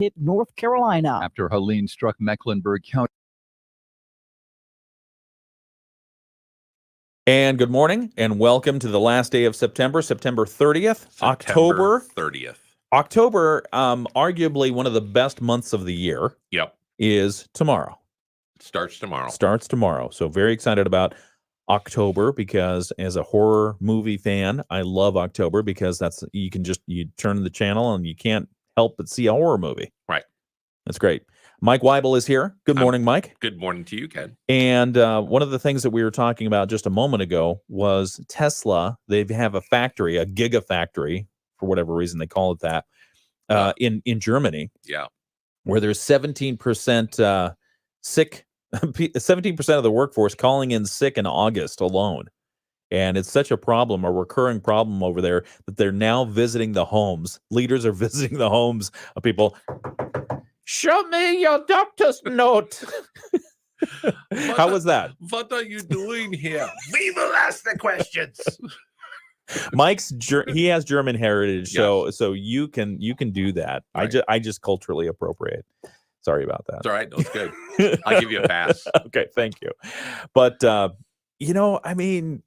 hit North Carolina. After Helene struck Mecklenburg County. And good morning and welcome to the last day of September 30th. October 30th. October, arguably one of the best months of the year. Yep. Is tomorrow. Starts tomorrow. Starts tomorrow. So very excited about October because as a horror movie fan, I love October because you turn the channel and you can't help but see a horror movie. Right. That's great. Mike Weibel is here. Good morning, Mike. Good morning to you, Ken. And one of the things that we were talking about just a moment ago was Tesla. They have a factory, a gigafactory, for whatever reason they call it that, in Germany. Yeah. Where there's 17% sick, 17% of the workforce calling in sick in August alone. And it's such a problem, a recurring problem over there, that they're now visiting the homes. Leaders are visiting the homes of people. Show me your doctor's note. How was that? What are you doing here? We will ask the questions. He has German heritage, Yes. so you can do that. Right. I just culturally appropriate. Sorry about that. It's all right. No, it's good. I'll give you a pass. Okay, thank you. But I mean,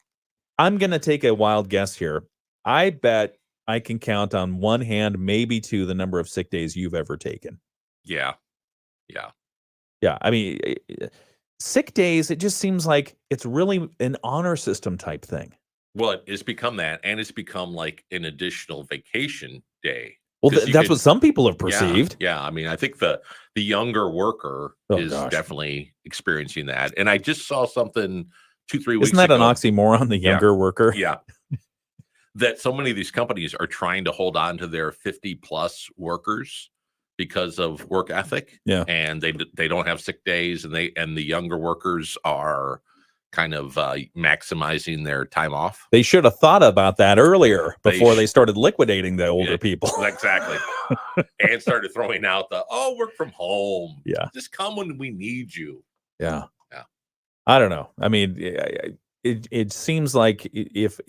I'm gonna take a wild guess here. I bet I can count on one hand, maybe two, the number of sick days you've ever taken. Yeah. Yeah. I mean, sick days, it just seems like it's really an honor system type thing. Well, it's become that, and it's become like an additional vacation day. Well, 'Cause you that's could- what some people have perceived. Yeah. I mean, I think the younger worker is definitely experiencing that. And I just saw something 2-3 weeks Isn't that ago. an oxymoron, the younger worker? Yeah. That so many of these companies are trying to hold on to their 50+ workers because of work ethic. Yeah. And they don't have sick days, and the younger workers are kind of maximizing their time off. They should have thought about that earlier before they started liquidating the older people. Exactly. And started throwing out work from home. Yeah. Just come when we need you. Yeah. Yeah. I don't know. I mean, it seems like if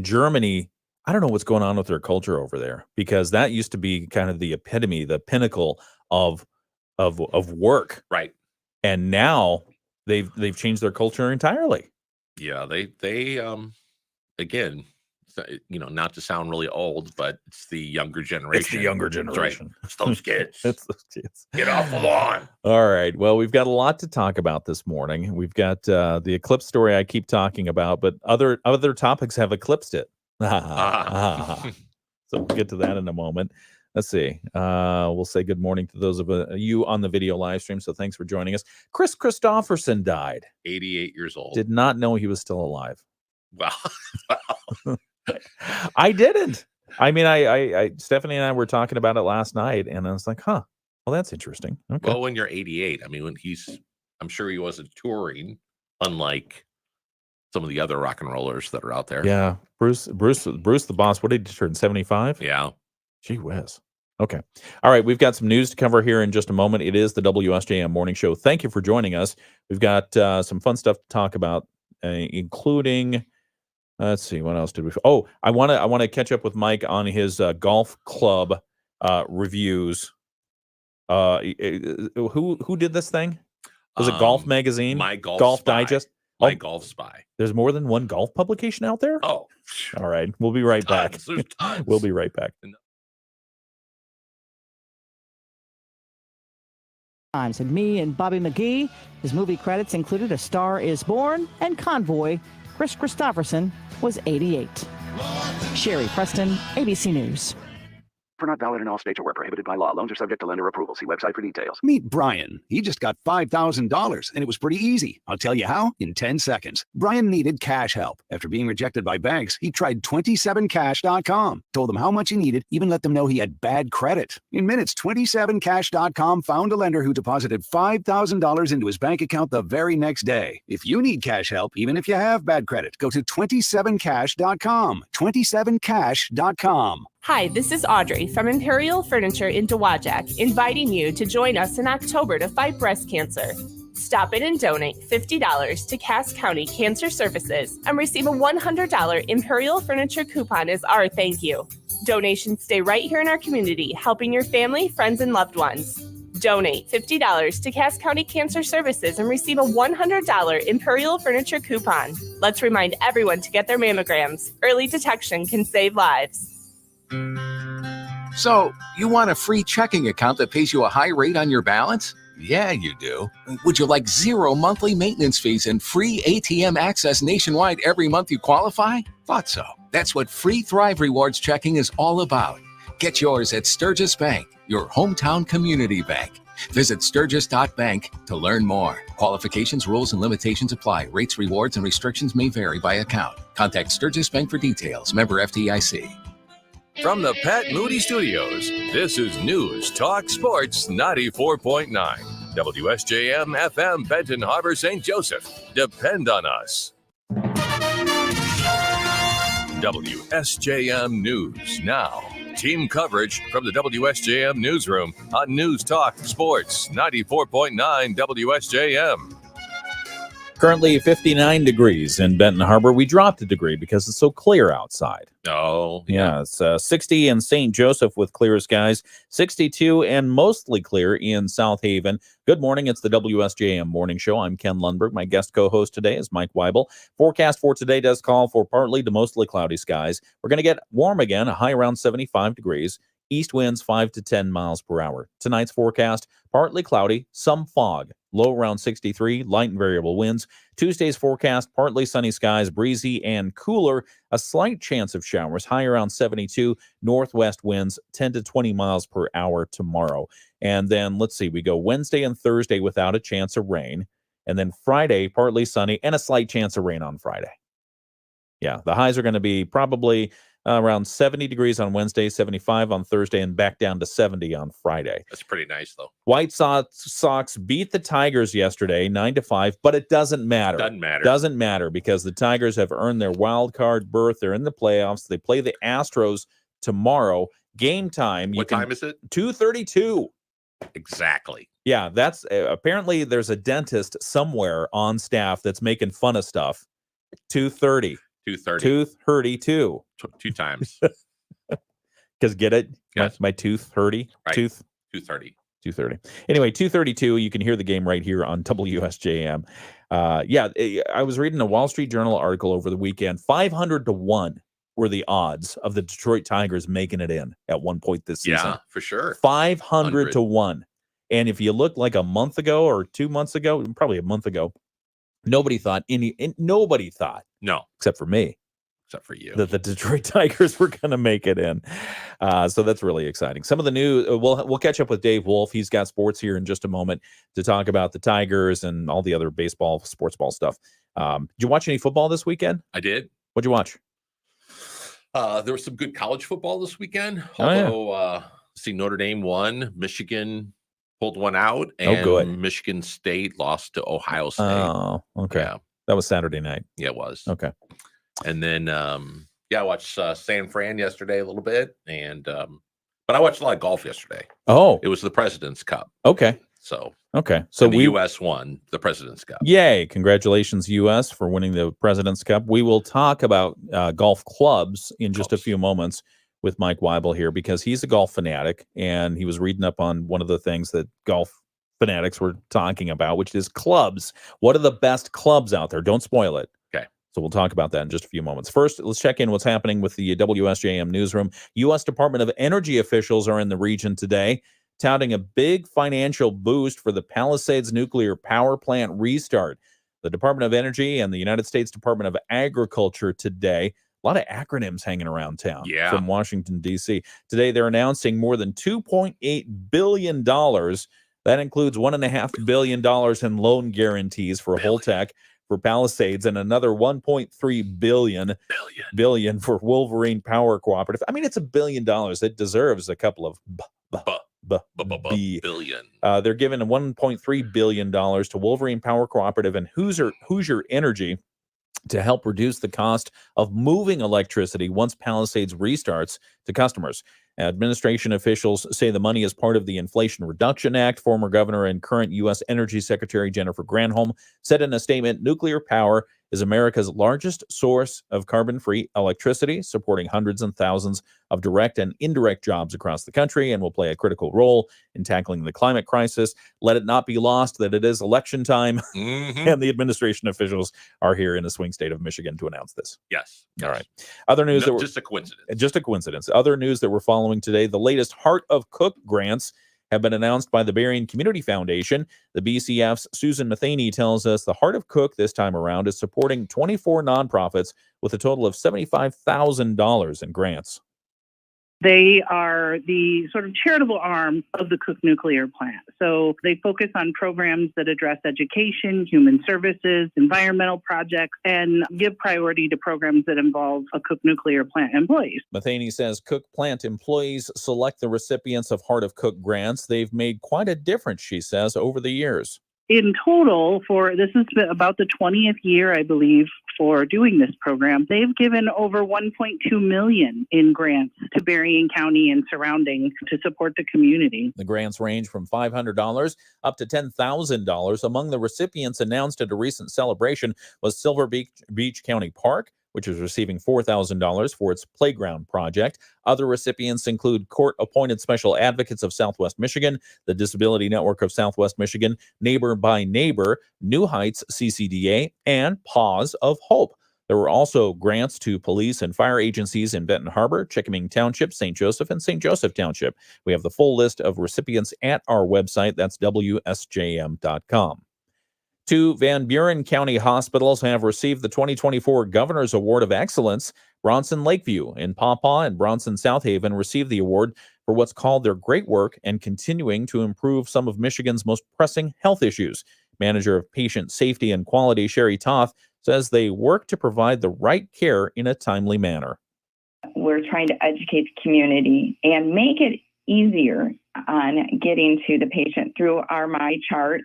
Germany, I don't know what's going on with their culture over there, because that used to be kind of the epitome, the pinnacle of work. Right. And now they've changed their culture entirely. Yeah, they again, not to sound really old, but it's the younger generation. It's the younger That's right. generation. It's those kids. It's those kids. Get off the lawn. All right. Well, we've got a lot to talk about this morning. We've got the eclipse story I keep talking about, but other topics have eclipsed it. So we'll get to that in a moment. Let's see. We'll say good morning to those of you on the video live stream. So thanks for joining us. Chris Christopherson died. 88 years old. Did not know he was still alive. Wow. I didn't. I mean, I Stephanie and I were talking about it last night, and I was like, well, that's interesting. Okay. Well, when you're 88, I mean, I'm sure he wasn't touring, unlike some of the other rock and rollers that are out there. Yeah. Bruce the Boss. What did he turn? 75? Yeah. Gee whiz. Okay. All right. We've got some news to cover here in just a moment. It is the WSJM Morning Show. Thank you for joining us. We've got some fun stuff to talk about, including, let's see, what else did we? Oh, I want to catch up with Mike on his golf club reviews. Who did this thing? Was it Golf Magazine? My Golf Spy. Digest? My Golf Spy. There's more than one golf publication out there? Oh. All right. We'll be right back. There's tons. We'll be right back. Times and me and Bobby McGee. His movie credits included A Star Is Born and Convoy. Chris Christopherson was 88. Sherry Preston, ABC News. For not valid in all states or where prohibited by law. Loans are subject to lender approval. See website for details. Meet Brian. He just got $5,000, and it was pretty easy. I'll tell you how in 10 seconds. Brian needed cash help. After being rejected by banks, he tried 27cash.com. Told them how much he needed, even let them know he had bad credit. In minutes, 27cash.com found a lender who deposited $5,000 into his bank account the very next day. If you need cash help, even if you have bad credit, go to 27cash.com. 27cash.com. Hi, this is Audrey from Imperial Furniture in Dowagiac, inviting you to join us in October to fight breast cancer. Stop in and donate $50 to Cass County Cancer Services and receive a $100 Imperial Furniture coupon as our thank you. Donations stay right here in our community, helping your family, friends, and loved ones. Donate $50 to Cass County Cancer Services and receive a $100 Imperial Furniture coupon. Let's remind everyone to get their mammograms. Early detection can save lives. So, you want a free checking account that pays you a high rate on your balance? Yeah, you do. Would you like 0 monthly maintenance fees and free ATM access nationwide every month you qualify? Thought so. That's what free Thrive Rewards checking is all about. Get yours at Sturgis Bank, your hometown community bank. Visit sturgis.bank to learn more. Qualifications, rules, and limitations apply. Rates, rewards, and restrictions may vary by account. Contact Sturgis Bank for details. Member FDIC. From the Pat Moody Studios, this is News Talk Sports 94.9. WSJM FM Benton Harbor, St. Joseph. Depend on us. WSJM News now. Team coverage from the WSJM newsroom on News Talk Sports 94.9 WSJM. Currently 59 degrees in Benton Harbor. We dropped a degree because it's so clear outside. Oh, Yeah, it's 60 in St. Joseph with clear skies, 62 and mostly clear in South Haven. Good morning. It's the WSJM Morning Show. I'm Ken Lundberg. My guest co-host today is Mike Weibel. Forecast for today does call for partly to mostly cloudy skies. We're going to get warm again, a high around 75 degrees. East winds 5 to 10 miles per hour. Tonight's forecast, partly cloudy, some fog. Low around 63, light and variable winds. Tuesday's forecast, partly sunny skies, breezy and cooler. A slight chance of showers, high around 72. Northwest winds 10 to 20 miles per hour tomorrow. And then, let's see, we go Wednesday and Thursday without a chance of rain. And then Friday, partly sunny and a slight chance of rain on Friday. Yeah, the highs are going to be probably around 70 degrees on Wednesday, 75 on Thursday, and back down to 70 on Friday. that's pretty nice, though. White Sox beat the Tigers yesterday, 9-5, but it doesn't matter. Doesn't matter. Because the Tigers have earned their wild card berth. They're in the playoffs. They play the Astros tomorrow. Game time. What time is it? 2:32. Exactly. Yeah, that's apparently there's a dentist somewhere on staff that's making fun of stuff. 2:30. 2:30. 2:32. Two times. Because get it? Yes. My tooth 30. Right. Tooth 2:30. 2:30. Anyway, 2:32. You can hear the game right here on WSJM. I was reading a Wall Street Journal article over the weekend. 500 to 1 were the odds of the Detroit Tigers making it in at one point this season. Yeah, for sure. 500 to 1. And if you look like a month ago or 2 months ago, probably a month ago, nobody thought, No, except for me, except for you. that the Detroit Tigers were going to make it in. So that's really exciting. Some of the news, we'll catch up with Dave Wolf. He's got sports here in just a moment to talk about the Tigers and all the other baseball, sports ball stuff. Did you watch any football this weekend? I did. What'd you watch? There was some good college football this weekend. Oh, yeah. Although, see, Notre Dame won. Michigan pulled one out. And good. Michigan State lost to Ohio State. Oh, okay. Yeah. That was Saturday night. Yeah, it was. Okay. And then, I watched San Fran yesterday a little bit. And, but I watched a lot of golf yesterday. Oh, It was the President's Cup. okay. So, Okay. So and the we U.S. won the President's Cup. Yay. Congratulations, U.S., for winning the President's Cup. We will talk about golf clubs in just a few moments with Mike Weibel here because he's a golf fanatic, and he was reading up on one of the things that golf fanatics were talking about, which is clubs. What are the best clubs out there? Don't spoil it. Okay. So we'll talk about that in just a few moments. First, let's check in what's happening with the WSJM newsroom. U.S. Department of Energy officials are in the region today, touting a big financial boost for the Palisades nuclear power plant restart. The Department of Energy and the United States Department of Agriculture today, a lot of acronyms hanging around town from Washington, D.C. Today, they're announcing more than $2.8 billion. That includes $1.5 billion in loan guarantees for Holtec, for Palisades, and another $1.3 billion for Wolverine Power Cooperative. I mean, it's $1 billion. It deserves a couple of billion. They're giving $1.3 billion to Wolverine Power Cooperative and Hoosier Energy. to help reduce the cost of moving electricity once Palisades restarts to customers. Administration officials say the money is part of the Inflation Reduction Act. Former governor and current U.S. Energy Secretary Jennifer Granholm said in a statement, nuclear power is America's largest source of carbon-free electricity, supporting hundreds and thousands of direct and indirect jobs across the country, and will play a critical role in tackling the climate crisis. Let it not be lost that it is election time, and the administration officials are here in the swing state of Michigan to announce this. Yes. All right. Other news that just a coincidence. Just a coincidence. Other news that we're following today: the latest Heart of Cook grants have been announced by the Berrien Community Foundation. The BCF's Susan Matheny tells us the Heart of Cook this time around is supporting 24 nonprofits with a total of $75,000 in grants. They are the sort of charitable arm of the Cook nuclear plant. So they focus on programs that address education, human services, environmental projects, and give priority to programs that involve a Cook nuclear plant employees. Matheny says Cook plant employees select the recipients of Heart of Cook grants. They've made quite a difference, she says, over the years. In total, this is about the 20th year, I believe, for doing this program, they've given over $1.2 million in grants to Berrien County and surrounding to support the community. The grants range from $500 up to $10,000. Among the recipients announced at a recent celebration was Silver Beach County Park, which is receiving $4,000 for its playground project. Other recipients include court-appointed special advocates of Southwest Michigan, the Disability Network of Southwest Michigan, Neighbor by Neighbor, New Heights CCDA, and Paws of Hope. There were also grants to police and fire agencies in Benton Harbor, Chickiming Township, St. Joseph, and St. Joseph Township. We have the full list of recipients at our website. That's WSJM.com. Two Van Buren County hospitals have received the 2024 Governor's Award of Excellence. Bronson Lakeview in Paw Paw and Bronson South Haven received the award for what's called their great work and continuing to improve some of Michigan's most pressing health issues. Manager of Patient Safety and Quality, Sherry Toth, says they work to provide the right care in a timely manner. We're trying to educate the community and make it easier on getting to the patient through our MyChart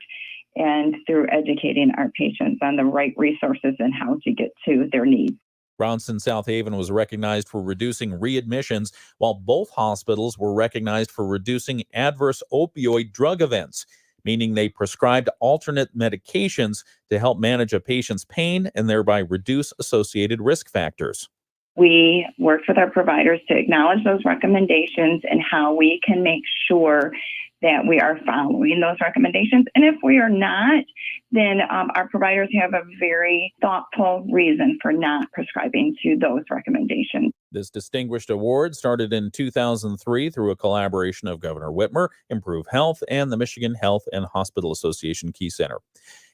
and through educating our patients on the right resources and how to get to their needs. Bronson South Haven was recognized for reducing readmissions, while both hospitals were recognized for reducing adverse opioid drug events, meaning they prescribed alternate medications to help manage a patient's pain and thereby reduce associated risk factors. We worked with our providers to acknowledge those recommendations and how we can make sure that we are following those recommendations. And if we are not, then our providers have a very thoughtful reason for not prescribing to those recommendations. This distinguished award started in 2003 through a collaboration of Governor Whitmer, Improve Health, and the Michigan Health and Hospital Association Key Center.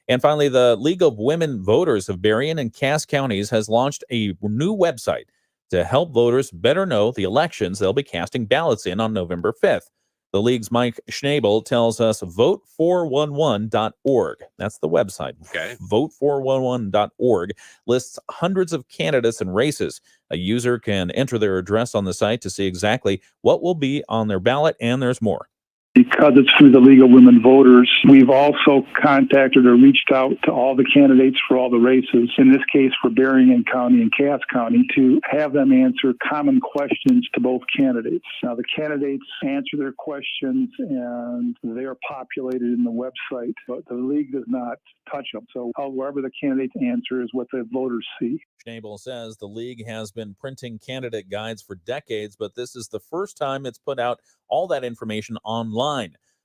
And finally, the League of Women Voters of Berrien and Cass counties has launched a new website to help voters better know the elections they'll be casting ballots in on November 5th. The League's Mike Schnabel tells us vote411.org. That's the website. Okay. Vote411.org lists hundreds of candidates and races. A user can enter their address on the site to see exactly what will be on their ballot, and there's more. Because it's through the League of Women Voters, we've also contacted or reached out to all the candidates for all the races, in this case for Berrien County and Cass County, to have them answer common questions to both candidates. Now, the candidates answer their questions and they're populated in the website, but the League does not touch them. So wherever the candidates answer is what the voters see. Schnabel says the League has been printing candidate guides for decades, but this is the first time it's put out all that information online.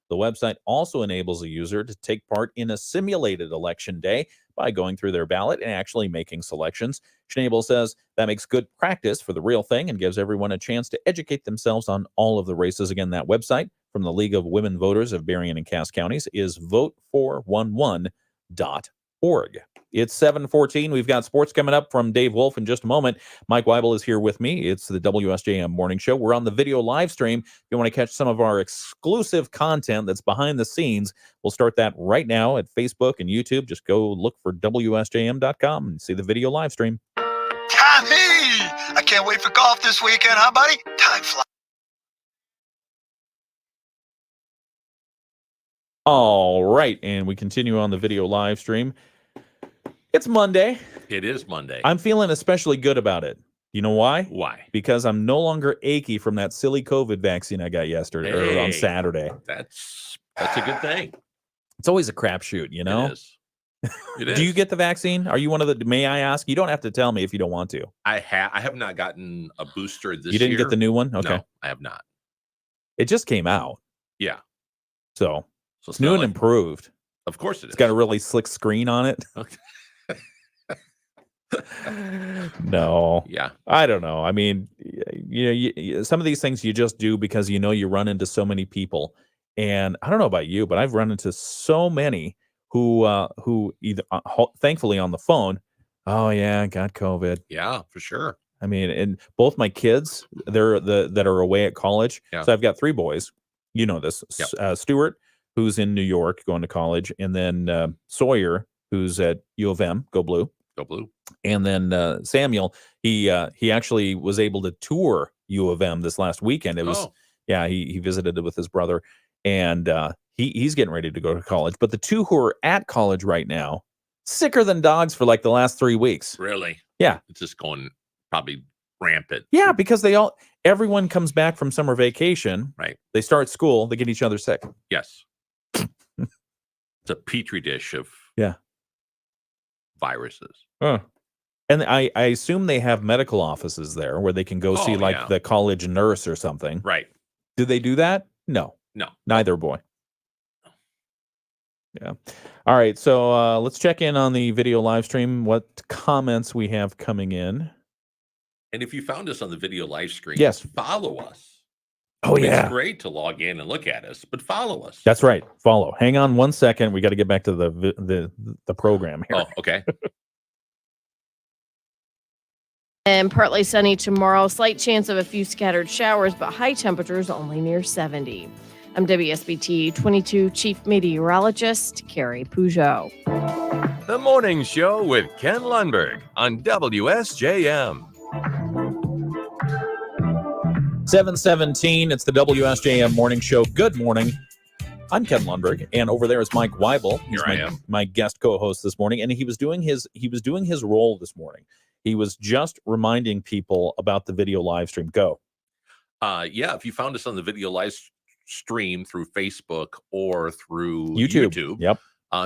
The website also enables a user to take part in a simulated election day by going through their ballot and actually making selections. Schnabel says that makes good practice for the real thing and gives everyone a chance to educate themselves on all of the races. Again, that website from the League of Women Voters of Berrien and Cass counties is vote411.org. It's 7:14. We've got sports coming up from Dave Wolf in just a moment. Mike Weibel is here with me. It's the WSJM Morning Show. We're on the video live stream. If you want to catch some of our exclusive content that's behind the scenes, we'll start that right now at Facebook and YouTube. Just go look for WSJM.com and see the video live stream. Tommy! I can't wait for golf this weekend, huh, buddy? Time flies. All right, and we continue on the video live stream. It's Monday. It is Monday. I'm feeling especially good about it. You know why? Why? Because I'm no longer achy from that silly COVID vaccine I got yesterday or on Saturday. That's a good thing. It's always a crapshoot, you know? It is. It is. Do you get the vaccine? Are you one of the, may I ask? You don't have to tell me if you don't want to. I have not gotten a booster this year. You didn't get the new one? Okay. No, I have not. It just came out. Yeah. So So it's new and improved. Of course it is. It's got a really slick screen on it. Okay. No. Yeah. I don't know. I mean, some of these things you just do because you know you run into so many people. And I don't know about you, but I've run into so many who either thankfully on the phone, oh yeah, I got COVID. Yeah, for sure. I mean, and both my kids, they're that are away at college. Yeah. So I've got 3 boys. You know this. Yep. Stuart, who's in New York going to college, and then Sawyer, who's at U of M, go Blue. Go Blue. And then Samuel, he actually was able to tour U of M this last weekend. It was he visited with his brother, and he's getting ready to go to college. But the 2 who are at college right now, sicker than dogs for like the last 3 weeks. Really? Yeah. It's just going probably rampant. Yeah, because everyone comes back from summer vacation. Right. They start school, they get each other sick. Yes. It's a petri dish of viruses. And I assume they have medical offices there where they can go see the college nurse or something. Right. Do they do that? No. No. Neither boy. Yeah. All right. So let's check in on the video live stream. What comments we have coming in? And if you found us on the video live stream, Yes. follow us. Oh, yeah. It's great to log in and look at us, but follow us. That's right. Follow. Hang on 1 second. We got to get back to the program here. Oh, okay. And partly sunny tomorrow. Slight chance of a few scattered showers, but high temperatures only near 70. I'm WSBT 22 Chief Meteorologist Carrie Peugeot. The Morning Show with Ken Lundberg on WSJM. 7:17. It's the WSJM Morning Show. Good morning. I'm Ken Lundberg, and over there is Mike Weibel. He's Here I am. my guest co-host this morning, and he was doing his role this morning. He was just reminding people about the video live stream. Go. If you found us on the video live stream through Facebook or through YouTube. Yep.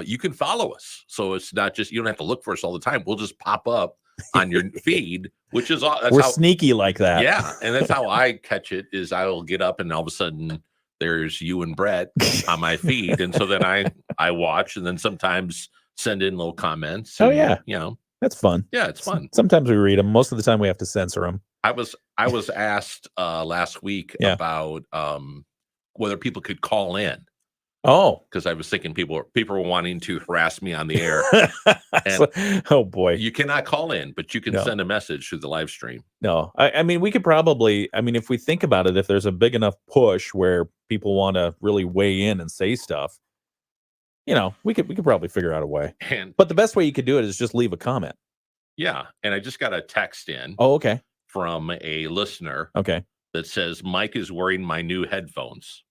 You can follow us. So it's not just, you don't have to look for us all the time. We'll just pop up on your feed, which is We're sneaky like that. Yeah, and that's how I catch it. Is I'll get up and all of a sudden there's you and Brett on my feed, and so then I watch, and then sometimes send in little comments. Oh and, yeah, you know, that's fun. Yeah, it's fun. Sometimes we read them. Most of the time we have to censor them. I was asked last week about whether people could call in. Oh, because I was thinking people were wanting to harass me on the air. And oh boy, you cannot call in, but you can send a message through the live stream. No, I mean we could probably. I mean, if we think about it, if there's a big enough push where people want to really weigh in and say stuff, you know, we could probably figure out a way. But the best way you could do it is just leave a comment. Yeah, and I just got a text in. Oh, okay. From a listener. Okay. That says Mike is wearing my new headphones.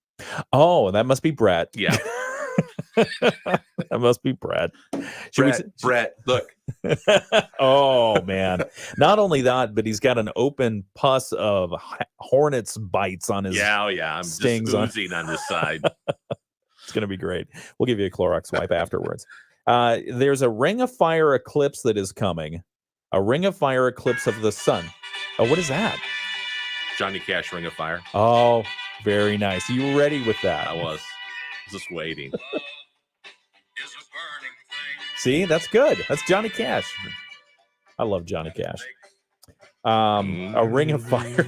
Oh, that must be Brett. Yeah. That must be Brett. Brett, look. Oh, man. Not only that, but he's got an open pus of hornets bites on his I'm stings just oozing on this side. It's going to be great. We'll give you a Clorox wipe afterwards. There's a Ring of Fire eclipse that is coming. A Ring of Fire eclipse of the sun. Oh, what is that? Johnny Cash, Ring of Fire. Oh, very nice. You were ready with that. I was just waiting. See, that's good. That's Johnny Cash. I love Johnny Cash. A Ring of Fire.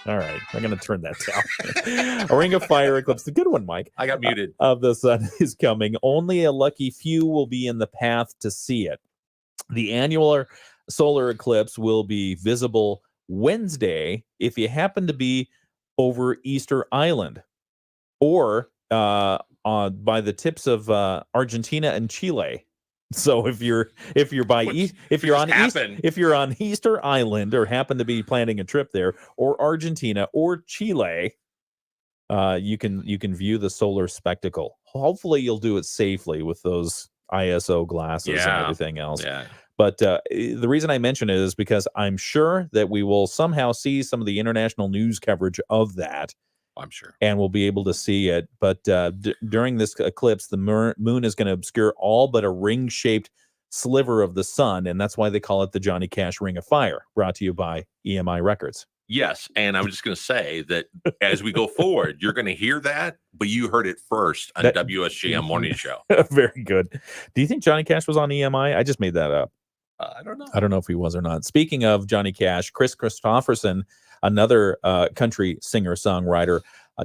All right, I'm going to turn that down. A Ring of Fire eclipse. The good one, Mike. I got muted. Of the sun is coming. Only a lucky few will be in the path to see it. The annual solar eclipse will be visible Wednesday if you happen to be over Easter Island or by the tips of Argentina and Chile. So if you're on Easter Island or happen to be planning a trip there, or Argentina or Chile, you can view the solar spectacle. Hopefully you'll do it safely with those ISO glasses and everything else. Yeah. But the reason I mention it is because I'm sure that we will somehow see some of the international news coverage of that. I'm sure. And we'll be able to see it. But during this eclipse, the moon is going to obscure all but a ring-shaped sliver of the sun. And that's why they call it the Johnny Cash Ring of Fire, brought to you by EMI Records. Yes. And I was just going to say that as we go forward, you're going to hear that, but you heard it first on WSJM Morning Show. Very good. Do you think Johnny Cash was on EMI? I just made that up. I don't know. I don't know if he was or not. Speaking of Johnny Cash, Chris Christopherson, another country singer-songwriter,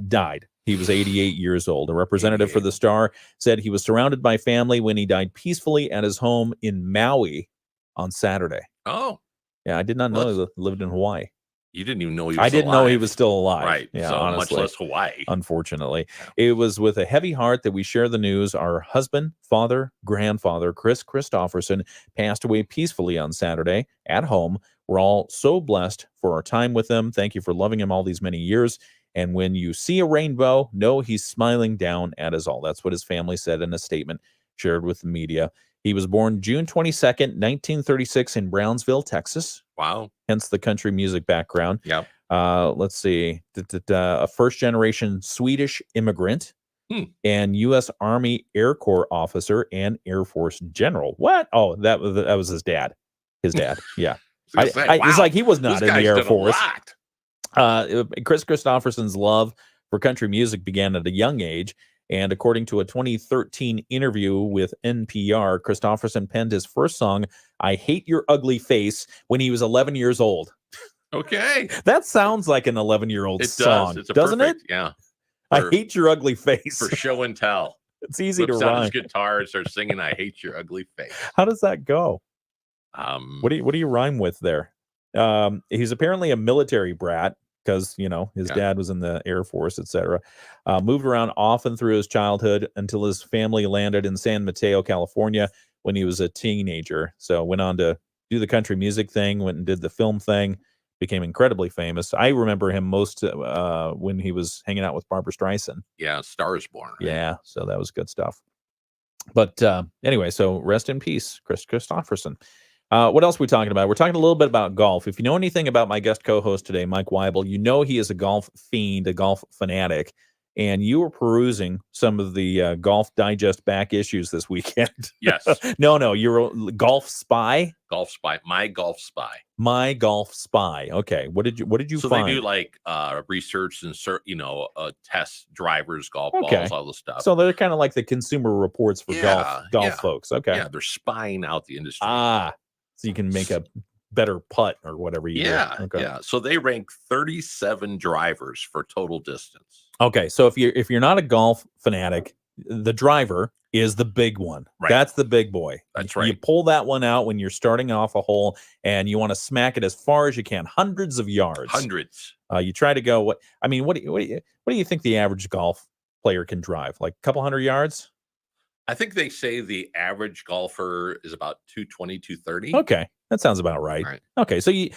died. He was 88 years old. A representative for the Star said he was surrounded by family when he died peacefully at his home in Maui on Saturday. Oh. Yeah, I did not know he lived in Hawaii. You didn't even know he was I didn't know he was still alive. Right. Yeah, so honestly. much less Hawaii. Unfortunately. It was with a heavy heart that we share the news. Our husband, father, grandfather, Chris Christopherson, passed away peacefully on Saturday at home. We're all so blessed for our time with him. Thank you for loving him all these many years. And when you see a rainbow, know he's smiling down at us all. That's what his family said in a statement shared with the media. He was born June 22nd, 1936 in Brownsville, Texas. Wow. Hence the country music background. Yep. Let's see. A first-generation Swedish immigrant and U.S. Army Air Corps officer and Air Force general. What? Oh, that was his dad. His dad. Yeah. It's like he was not in the Air Force. Chris Christopherson's love for country music began at a young age. And according to a 2013 interview with NPR, Christopherson penned his first song, I Hate Your Ugly Face, when he was 11 years old. Okay. That sounds like an 11-year-old song, doesn't it? Yeah. I hate your ugly face. For show and tell. It's easy to Whips out rhyme. his guitar and starts singing, I hate your ugly face. How does that go? What do you rhyme with there? He's apparently a military brat because, his dad was in the Air Force, etc. Moved around often through his childhood until his family landed in San Mateo, California when he was a teenager. So went on to do the country music thing, went and did the film thing, became incredibly famous. I remember him most when he was hanging out with Barbra Streisand. Yeah, Star is Born. Right? Yeah, so that was good stuff. But anyway, so rest in peace, Chris Christopherson. What else are we talking about? We're talking a little bit about golf. If you know anything about my guest co-host today, Mike Weibel, you know he is a golf fiend, a golf fanatic, and you were perusing some of the Golf Digest back issues this weekend. Yes. No, you're a Golf Spy? Golf Spy. My Golf Spy. My Golf Spy. Okay. What did you so find? They do like research and test drivers, golf balls, all this stuff. So they're kind of like the Consumer Reports for golf folks. Okay. Yeah, they're spying out the industry. So you can make a better putt or whatever you do. Okay. Yeah. So they rank 37 drivers for total distance. Okay. So if you're not a golf fanatic, the driver is the big one. Right. That's the big boy. That's right. You pull that one out when you're starting off a hole and you want to smack it as far as you can, hundreds of yards. Hundreds. You try to go what do you think the average golf player can drive? Like a couple hundred yards? I think they say the average golfer is about 220, 230. Okay. That sounds about right. Okay. So you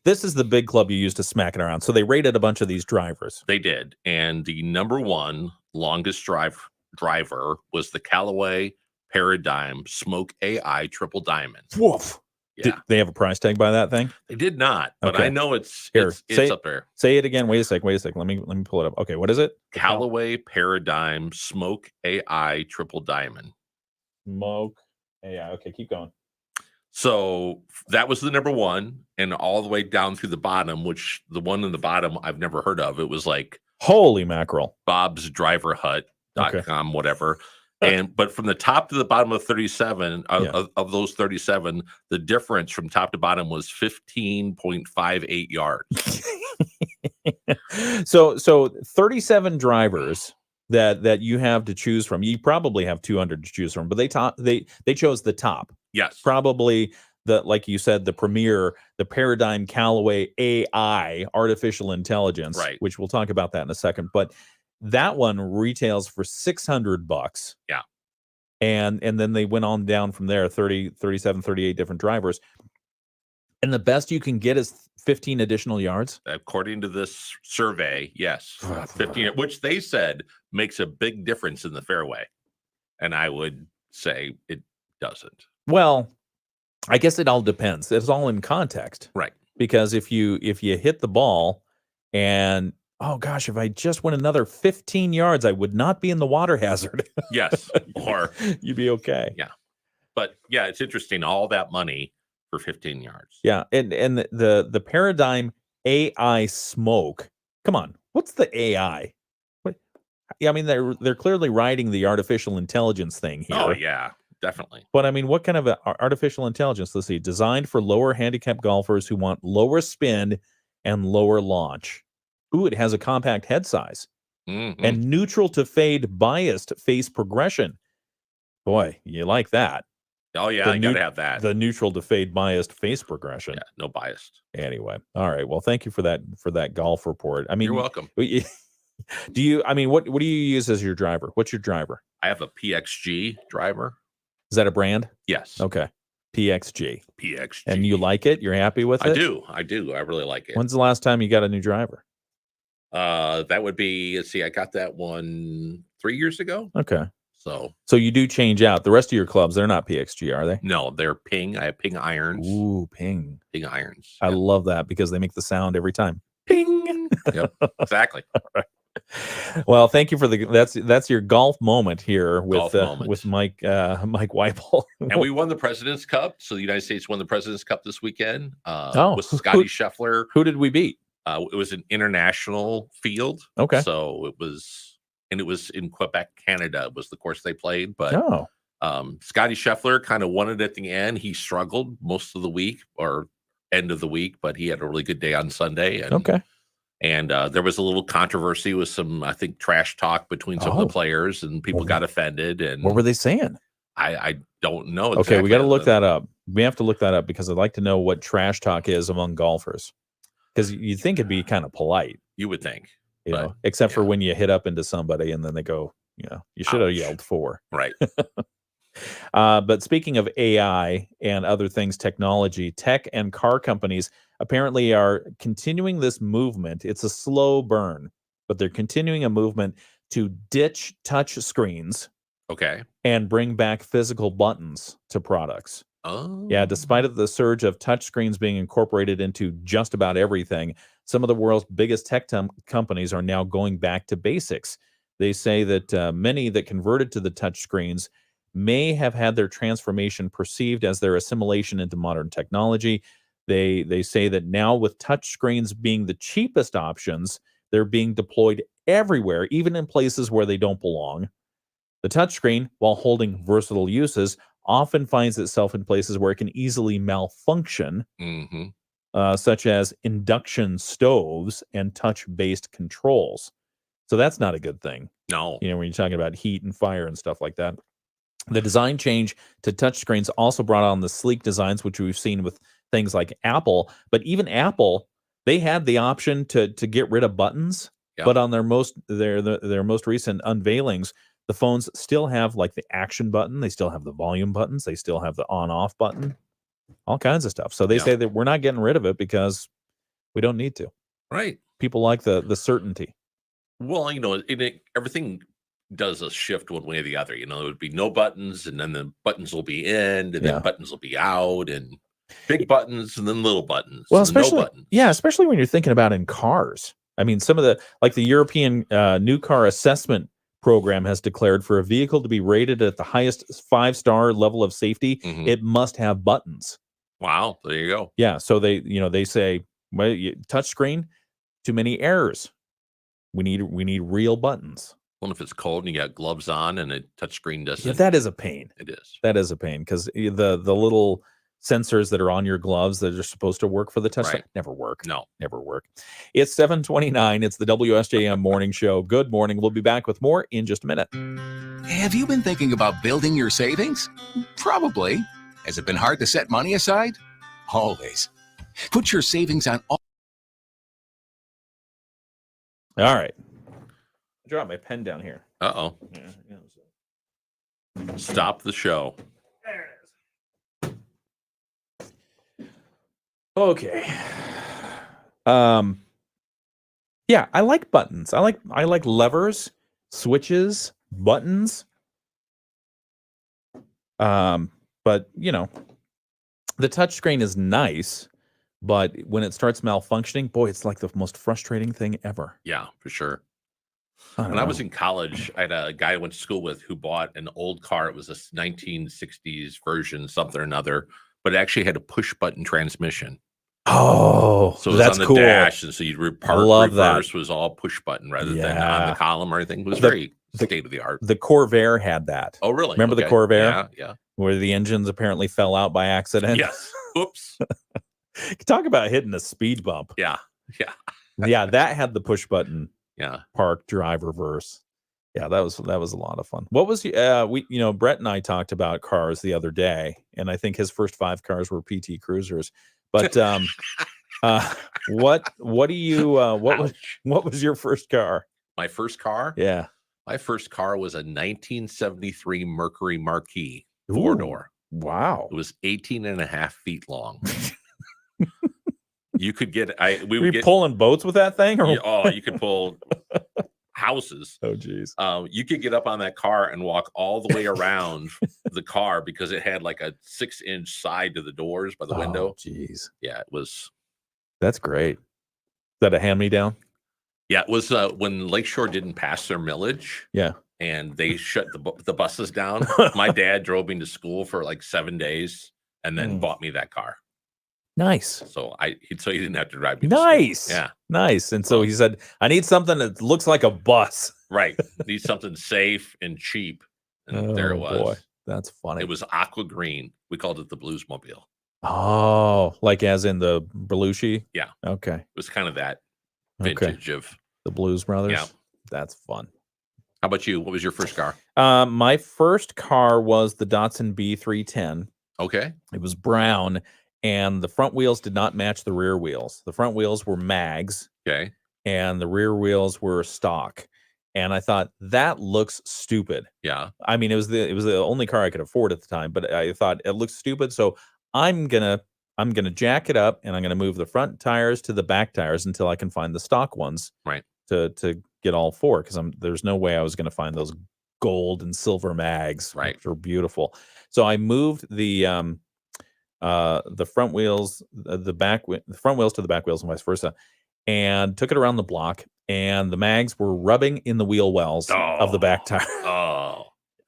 this is the big club you use to smack it around. So they rated a bunch of these drivers. They did. And the number one longest driver was the Callaway Paradigm Smoke AI Triple Diamond. Woof. Yeah. Did they have a price tag by that thing? They did not, but Okay. I know it's up there. Say it again. Wait a second. Let me pull it up. Okay, what is it? Callaway Paradigm Smoke AI Triple Diamond. Smoke AI. Okay, keep going. So that was the number one, and all the way down through the bottom, which the one in the bottom I've never heard of. It was like holy mackerel. Bob'sDriverHut.com, whatever. But from the top to the bottom of 37 of those 37, the difference from top to bottom was 15.58 yards. So 37 drivers that you have to choose from. You probably have 200 to choose from, but they chose the top. Yes. Probably like you said, the premier, the Paradigm Callaway AI, artificial intelligence, right? Which we'll talk about that in a second. But that one retails for $600. Yeah. And then they went on down from there, 30, 37, 38 different drivers. And the best you can get is 15 additional yards? According to this survey, yes. 15, which they said makes a big difference in the fairway. And I would say it doesn't. Well, I guess it all depends. It's all in context. Right. Because if you hit the ball and oh gosh, if I just went another 15 yards, I would not be in the water hazard. Yes. Or you'd be okay. Yeah. But yeah, it's interesting. All that money for 15 yards. Yeah. And the paradigm AI smoke. Come on. What's the AI? What? Yeah, I mean, they're clearly riding the artificial intelligence thing here. Oh yeah, definitely. But I mean, what kind of artificial intelligence? Let's see. Designed for lower handicap golfers who want lower spin and lower launch. Ooh, it has a compact head size and neutral to fade biased face progression. Boy, you like that. Oh yeah, you gotta have that. The neutral to fade biased face progression. Yeah, no biased. Anyway, all right. Well, thank you for that golf report. I mean, you're welcome. Do you? I mean, what do you use as your driver? What's your driver? I have a PXG driver. Is that a brand? Yes. Okay. PXG. PXG. And you like it? You're happy with it? I do. I really like it. When's the last time you got a new driver? That would be. Let's see. I got that one 3 years ago. Okay. So you do change out the rest of your clubs. They're not PXG, are they? No, they're Ping. I have Ping irons. Ooh, Ping. Ping irons. I love that because they make the sound every time. Ping. Yep. Exactly. All right. Well, thank you for that's your golf moment here with Mike Weipel. And we won the President's Cup. So the United States won the President's Cup this weekend. With Scotty Scheffler. Who did we beat? It was an international field. Okay. So it was in Quebec, Canada was the course they played. But Scotty Scheffler kind of won it at the end. He struggled most of the week or end of the week, but he had a really good day on Sunday. And, And there was a little controversy with some, I think, trash talk between some of the players, and people got offended. And what were they saying? I don't know. Okay, we got to look that up. We have to look that up because I'd like to know what trash talk is among golfers. Because you'd think it'd be kind of polite. You would think. You know, except for when you hit up into somebody and then they go, you should have yelled for. Right. But speaking of AI and other things, technology, tech and car companies apparently are continuing this movement. It's a slow burn, but they're continuing a movement to ditch touch screens. Okay. And bring back physical buttons to products. Oh. Yeah, despite the surge of touchscreens being incorporated into just about everything, some of the world's biggest tech companies are now going back to basics. They say that many that converted to the touchscreens may have had their transformation perceived as their assimilation into modern technology. They say that now with touchscreens being the cheapest options, they're being deployed everywhere, even in places where they don't belong. The touchscreen, while holding versatile uses, often finds itself in places where it can easily malfunction, such as induction stoves and touch-based controls. So that's not a good thing. No. When you're talking about heat and fire and stuff like that. The design change to touchscreens also brought on the sleek designs, which we've seen with things like Apple. But even Apple, they had the option to get rid of buttons. Yeah. But on their most recent unveilings, the phones still have like the action button. They still have the volume buttons. They still have the on-off button. All kinds of stuff. So they say that we're not getting rid of it because we don't need to. Right. People like the certainty. Well, everything does a shift one way or the other. There would be no buttons, and then the buttons will be in, and then buttons will be out, and big buttons, and then little buttons. Well, especially no buttons. Especially when you're thinking about in cars. I mean, some of the European new car assessment program has declared for a vehicle to be rated at the highest 5-star level of safety, it must have buttons. Wow, there you go. Yeah, so they say, well, touchscreen, too many errors. We need real buttons. Well, if it's cold and you got gloves on and a touchscreen doesn't. Yeah, that is a pain. It is. That is a pain because the little sensors that are on your gloves that are supposed to work for the touchscreen never work. No, never work. It's 7:29. It's the WSJM Morning Show. Good morning. We'll be back with more in just a minute. Have you been thinking about building your savings? Probably. Has it been hard to set money aside? Always. Put your savings on all right. I dropped my pen down here. Uh-oh. Stop the show. There it is. Okay. Yeah, I like buttons. I like levers, switches, buttons. But The touchscreen is nice, but when it starts malfunctioning, boy, it's like the most frustrating thing ever. Yeah, for sure. I When I was in college, I had a guy I went to school with who bought an old car. It was a 1960s version, something or another, but it actually had a push button transmission. Oh, So it was that's on the cool. dash, and so you'd love that. reverse was all push button rather than on Yeah. the column or anything. It was The- very state of the art. The Corvair had that. Oh, really? Remember the Okay. Corvair? Yeah, yeah. Where the engines apparently fell out by accident. Yes. Oops. Talk about hitting a speed bump. Yeah. Yeah. Yeah, that had the push button. Yeah. Park, drive, reverse. Yeah, that was a lot of fun. What was Brett and I talked about cars the other day, and I think his first 5 cars were PT Cruisers. But what do you what was your first car? My first car? Yeah. My first car was a 1973 Mercury Marquis, Ooh, 4-door. Wow. It was 18 and a half feet long. You could get Were you pulling boats with that thing? Or? you could pull houses. Oh, geez. You could get up on that car and walk all the way around the car because it had like a 6-inch side to the doors by the window. Jeez. Yeah, it was. That's great. Is that a hand-me-down? Yeah, it was when Lakeshore didn't pass their millage. Yeah. And they shut the buses down. My dad drove me to school for like 7 days and then bought me that car. Nice. So he didn't have to drive me to Nice. school. Yeah. Nice. And so he said, I need something that looks like a bus. Right. Need something safe and cheap. And there it was. Boy, that's funny. It was aqua green. We called it the Bluesmobile. Oh, like as in the Belushi? Yeah. Okay. It was kind of that Okay. vintage of The Blues Brothers? Yeah. That's fun. How about you? What was your first car? My first car was the Datsun B310. Okay. It was brown, and the front wheels did not match the rear wheels. The front wheels were mags. Okay. And the rear wheels were stock. And I thought that looks stupid. Yeah. I mean, it was the only car I could afford at the time, but I thought it looks stupid. So I'm gonna jack it up, and I'm gonna move the front tires to the back tires until I can find the stock ones. Right. To get all 4, because there's no way I was gonna find those gold and silver mags. Right. Which are beautiful. So I moved the front wheels, the front wheels to the back wheels and vice versa, and took it around the block, and the mags were rubbing in the wheel wells of the back tire. Oh,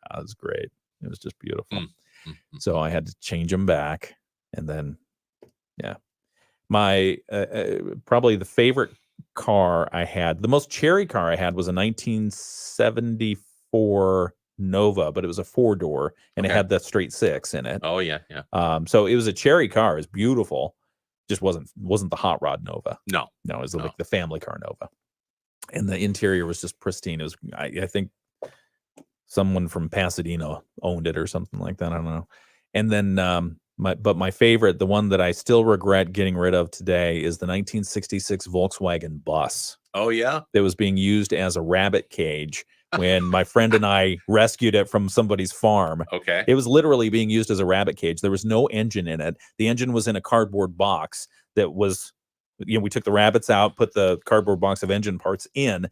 that was great. It was just beautiful. Mm-hmm. So I had to change them back, and then, yeah, my probably the favorite car I had, the most cherry car I had, was a 1974 Nova, but it was a 4-door, and it had the straight 6 in it. Oh yeah, yeah. So it was a cherry car. It was beautiful. Just wasn't the hot rod Nova. No, it was like the family car Nova, and the interior was just pristine. It was I think someone from Pasadena owned it or something like that. I don't know. And then my favorite, the one that I still regret getting rid of today, is the 1966 Volkswagen bus. Oh yeah. That was being used as a rabbit cage when my friend and I rescued it from somebody's farm. Okay. It was literally being used as a rabbit cage. There was no engine in it. The engine was in a cardboard box that was, we took the rabbits out, put the cardboard box of engine parts in,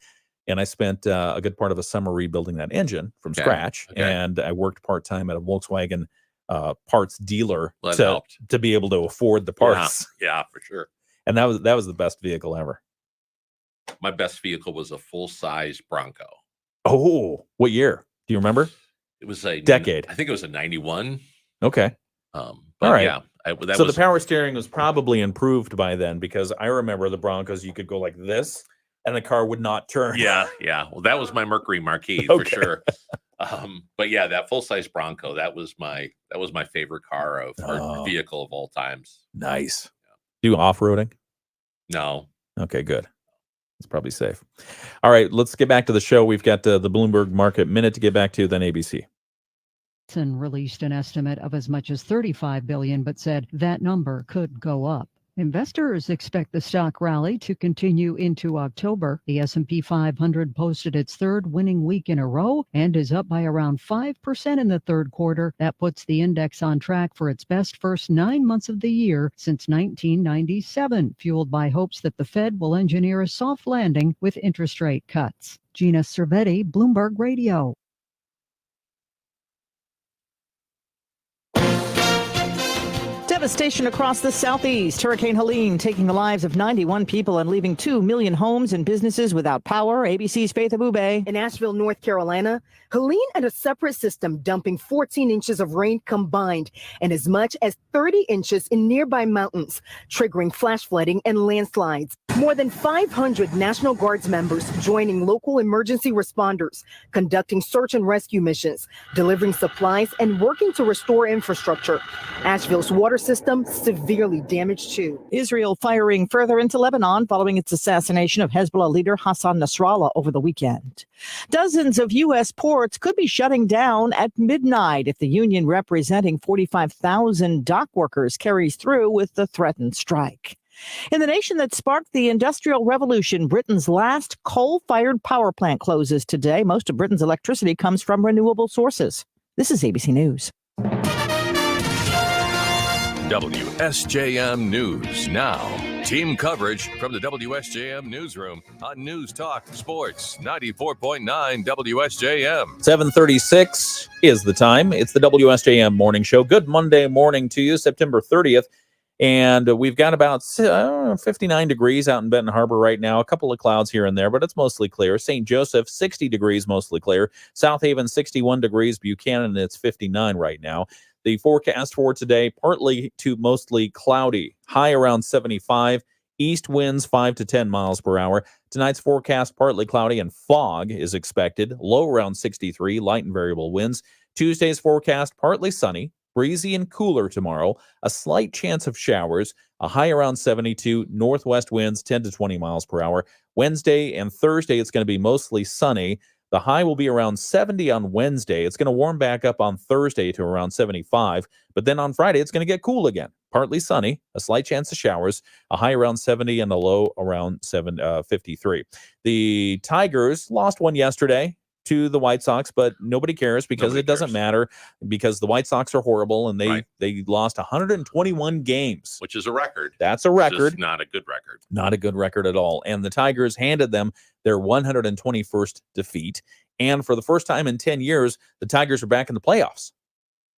and I spent a good part of a summer rebuilding that engine from scratch. Okay. And I worked part-time at a Volkswagen parts dealer Well, that helped. to be able to afford the parts. Yeah, for sure. And that was the best vehicle ever. My best vehicle was a full-size Bronco. Oh, what year? Do you remember? It was a decade. I think it was a 91. Okay. But All right. yeah, So the power steering was probably improved by then, because I remember the Broncos, you could go like this and the car would not turn. Yeah. Well, that was my Mercury Marquis for Okay. sure. But yeah, that full-size Bronco, that was my favorite car or vehicle of all times. Nice. Do off-roading? No. Okay, good. It's probably safe. All right, let's get back to the show. We've got the Bloomberg Market Minute to get back to, then ABC. Released an estimate of as much as $35 billion, but said that number could go up. Investors expect the stock rally to continue into October. The S&P 500 posted its third winning week in a row and is up by around 5% in the third quarter. That puts the index on track for its best first 9 months of the year since 1997, fueled by hopes that the Fed will engineer a soft landing with interest rate cuts. Gina Cervetti, Bloomberg Radio. Devastation across the southeast. Hurricane Helene taking the lives of 91 people and leaving 2 million homes and businesses without power. ABC's Faith Abube. In Asheville, North Carolina, Helene and a separate system dumping 14 inches of rain combined and as much as 30 inches in nearby mountains, triggering flash flooding and landslides. More than 500 National Guards members joining local emergency responders, conducting search and rescue missions, delivering supplies, and working to restore infrastructure. Asheville's water system severely damaged too. Israel firing further into Lebanon following its assassination of Hezbollah leader Hassan Nasrallah over the weekend. Dozens of U.S. ports could be shutting down at midnight if the union representing 45,000 dock workers carries through with the threatened strike. In the nation that sparked the Industrial Revolution, Britain's last coal-fired power plant closes today. Most of Britain's electricity comes from renewable sources. This is ABC News. WSJM News Now. Team coverage from the WSJM Newsroom on News Talk Sports 94.9 WSJM. 7:36 is the time. It's the WSJM Morning Show. Good Monday morning to you, September 30th. And we've got about 59 degrees out in Benton Harbor right now. A couple of clouds here and there, but it's mostly clear. St. Joseph, 60 degrees, mostly clear. South Haven, 61 degrees. Buchanan, it's 59 right now. The forecast for today, partly to mostly cloudy. High around 75. East winds 5 to 10 miles per hour. Tonight's forecast, partly cloudy and fog is expected. Low around 63, light and variable winds. Tuesday's forecast, partly sunny. Breezy and cooler tomorrow, a slight chance of showers, a high around 72, northwest winds 10 to 20 miles per hour. Wednesday and Thursday, it's going to be mostly sunny. The high will be around 70 on Wednesday. It's going to warm back up on Thursday to around 75, but then on Friday, it's going to get cool again. Partly sunny, a slight chance of showers, a high around 70 and a low around 53. The Tigers lost one yesterday to the White Sox, but nobody cares because it doesn't matter because the White Sox are horrible and they lost 121 games, which is a record. That's a record. Just not a good record. Not a good record at all. And the Tigers handed them their 121st defeat. And for the first time in 10 years, the Tigers are back in the playoffs.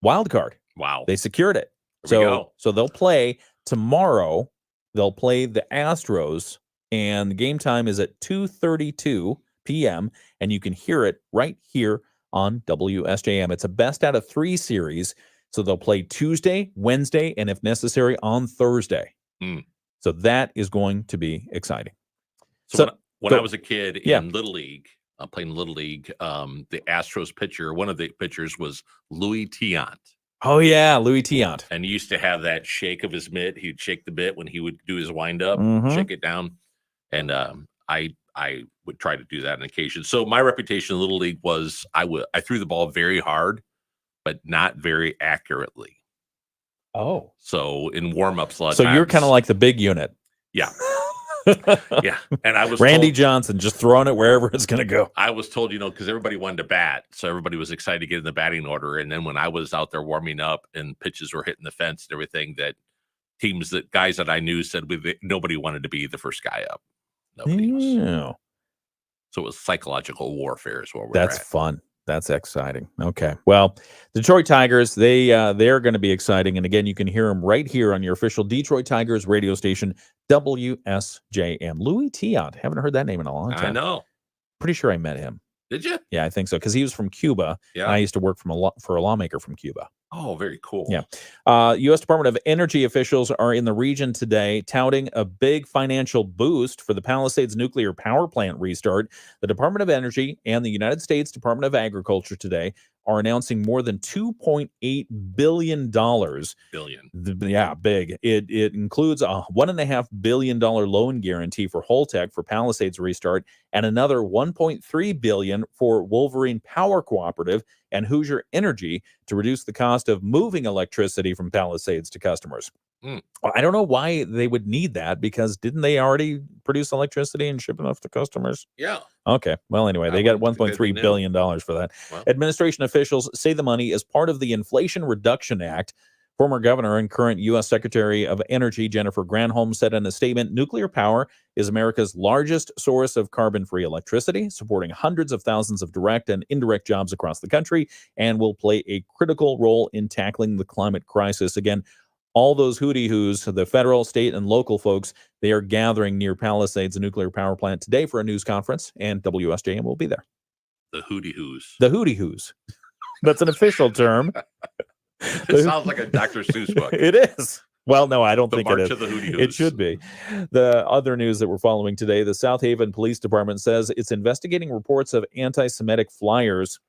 Wild card. Wow. They secured it. So they'll play tomorrow. They'll play the Astros, and the game time is at 2:32 p.m., and you can hear it right here on WSJM. It's a best out of 3 series, so they'll play Tuesday, Wednesday, and if necessary, on Thursday. So that is going to be exciting. So when I was a kid in Little League, playing Little League, the Astros pitcher, one of the pitchers was Louis Tiant. Oh, yeah, Louis Tiant. And he used to have that shake of his mitt. He'd shake the mitt when he would do his windup, shake it down. And I would try to do that on occasion. So my reputation in Little League was I threw the ball very hard, but not very accurately. Oh. So in warm-ups a lot of So times, you're kind of like the big unit. Yeah. Yeah. And I was Randy told, Johnson just throwing it wherever it's going to go. I was told, because everybody wanted to bat. So everybody was excited to get in the batting order. And then when I was out there warming up and pitches were hitting the fence and everything, guys that I knew said nobody wanted to be the first guy up. Nobody was. So it was psychological warfare is what we're That's at. fun. That's exciting. Okay. Well, Detroit Tigers, they're going to be exciting. And again, you can hear them right here on your official Detroit Tigers radio station, WSJM. Louis Tiant. Haven't heard that name in a long time. I know. Pretty sure I met him. Did you? Yeah, I think so. Because he was from Cuba. Yeah. And I used to work for a lawmaker from Cuba. Oh, very cool. Yeah. U.S. Department of Energy officials are in the region today touting a big financial boost for the Palisades nuclear power plant restart. The Department of Energy and the United States Department of Agriculture today are announcing more than $2.8 billion. Yeah, big. It includes a $1.5 billion loan guarantee for Holtec for Palisades restart and another $1.3 billion for Wolverine Power Cooperative and Hoosier Energy to reduce the cost of moving electricity from Palisades to customers. I don't know why they would need that because didn't they already produce electricity and ship enough to customers? Yeah. Okay. Well, anyway, they got $1.3 billion for that. Well. Administration officials say the money is part of the Inflation Reduction Act. Former governor and current U.S. Secretary of Energy Jennifer Granholm said in a statement, nuclear power is America's largest source of carbon-free electricity, supporting hundreds of thousands of direct and indirect jobs across the country, and will play a critical role in tackling the climate crisis. Again, all those hooty-hoos, the federal, state, and local folks, they are gathering near Palisades, a nuclear power plant, today for a news conference, and WSJM will be there. The hooty-hoos. The hooty-hoos. That's an official term. It sounds like a Dr. Seuss book. It is. Well, no, I don't think March it is. of the Hooty-Hoos. It should be. The other news that we're following today, the South Haven Police Department says it's investigating reports of anti-Semitic flyers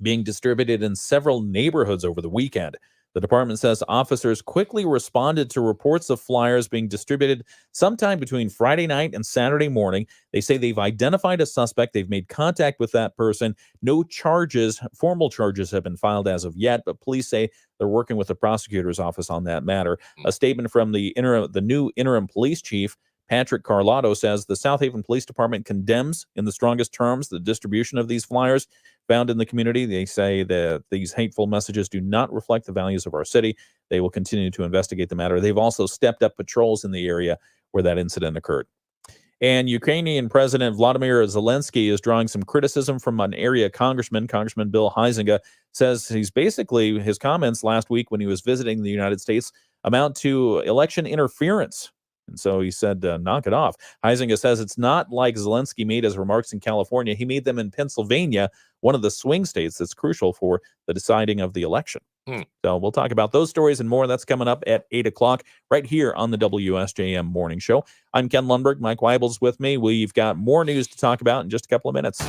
being distributed in several neighborhoods over the weekend. The department says officers quickly responded to reports of flyers being distributed sometime between Friday night and Saturday morning. They say they've identified a suspect. They've made contact with that person. No charges, formal charges have been filed as of yet, but police say they're working with the prosecutor's office on that matter. A statement from the new interim police chief, Patrick Carlotto, says the South Haven Police Department condemns in the strongest terms the distribution of these flyers found in the community. They say that these hateful messages do not reflect the values of our city. They will continue to investigate the matter. They've also stepped up patrols in the area where that incident occurred. And Ukrainian President Vladimir Zelensky is drawing some criticism from an area congressman. Congressman Bill Huizenga says his comments last week when he was visiting the United States amount to election interference. And so he said, knock it off. Huizenga says it's not like Zelensky made his remarks in California. He made them in Pennsylvania, one of the swing states that's crucial for the deciding of the election. So we'll talk about those stories and more. That's coming up at 8 o'clock right here on the WSJM Morning Show. I'm Ken Lundberg. Mike Weibel's with me. We've got more news to talk about in just a couple of minutes.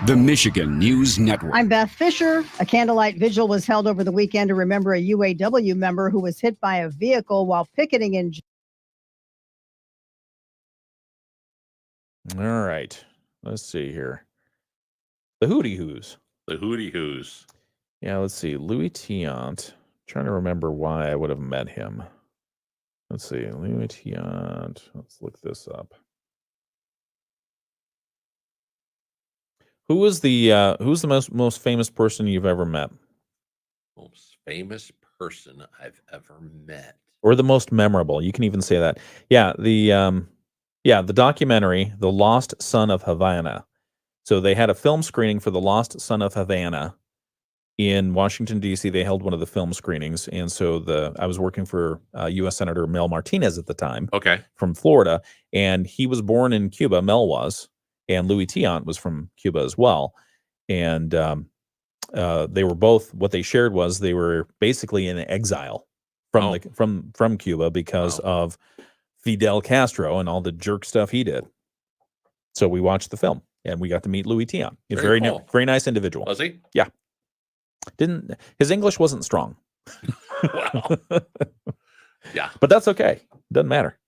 The Michigan News Network. I'm Beth Fisher. A candlelight vigil was held over the weekend to remember a UAW member who was hit by a vehicle while picketing in. All right. Let's see here. The hooty-hoos. The hooty-hoos. Yeah, let's see. Louis Tiant. Trying to remember why I would have met him. Let's see. Louis Tiant. Let's look this up. Who's the most famous person you've ever met? Most famous person I've ever met. Or the most memorable. You can even say that. Yeah, the documentary, The Lost Son of Havana. So they had a film screening for The Lost Son of Havana in Washington, D.C. They held one of the film screenings. And so I was working for U.S. Senator Mel Martinez at the time. Okay. From Florida. And he was born in Cuba, Mel was. And Louis Tiant was from Cuba as well. And they were both, what they shared was they were basically in exile from Cuba because of Fidel Castro and all the jerk stuff he did. So we watched the film and we got to meet Louis Tiant. He's Very very, cool. very nice individual. Was he? Yeah. His English wasn't strong. Wow. Yeah. But that's okay. Doesn't matter.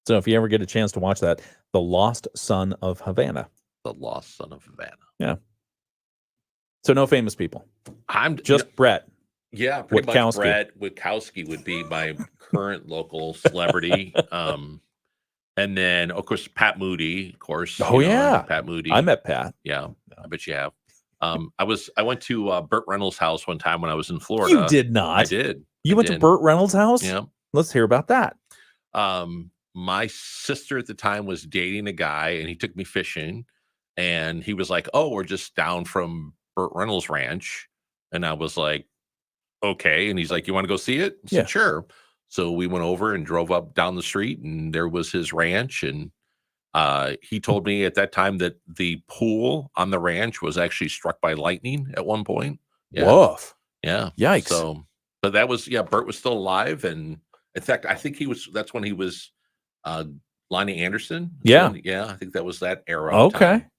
So if you ever get a chance to watch that, The Lost Son of Havana. The Lost Son of Havana. Yeah. So no famous people. I'm just Brett. Yeah, pretty much Witkowski. Brett Witkowski would be my current local celebrity. And then, of course, Pat Moody, of course. Oh, yeah. Pat Moody. I met Pat. Yeah, I bet you have. I went to Burt Reynolds' house one time when I was in Florida. You did not. I did. You went to Burt Reynolds' house? Yeah. Let's hear about that. My sister at the time was dating a guy, and he took me fishing, and he was like, "Oh, we're just down from Burt Reynolds' ranch," and I was like, "Okay," and he's like, "You want to go see it?" I said, "Sure." So we went over and drove up down the street, and there was his ranch, and he told me at that time that the pool on the ranch was actually struck by lightning at one point. Yeah. Woof. Yeah. Yikes. So, but that was, Burt was still alive. And in fact, I think that's when he was Lonnie Anderson. Yeah. Yeah. I think that was that era. of Okay. time.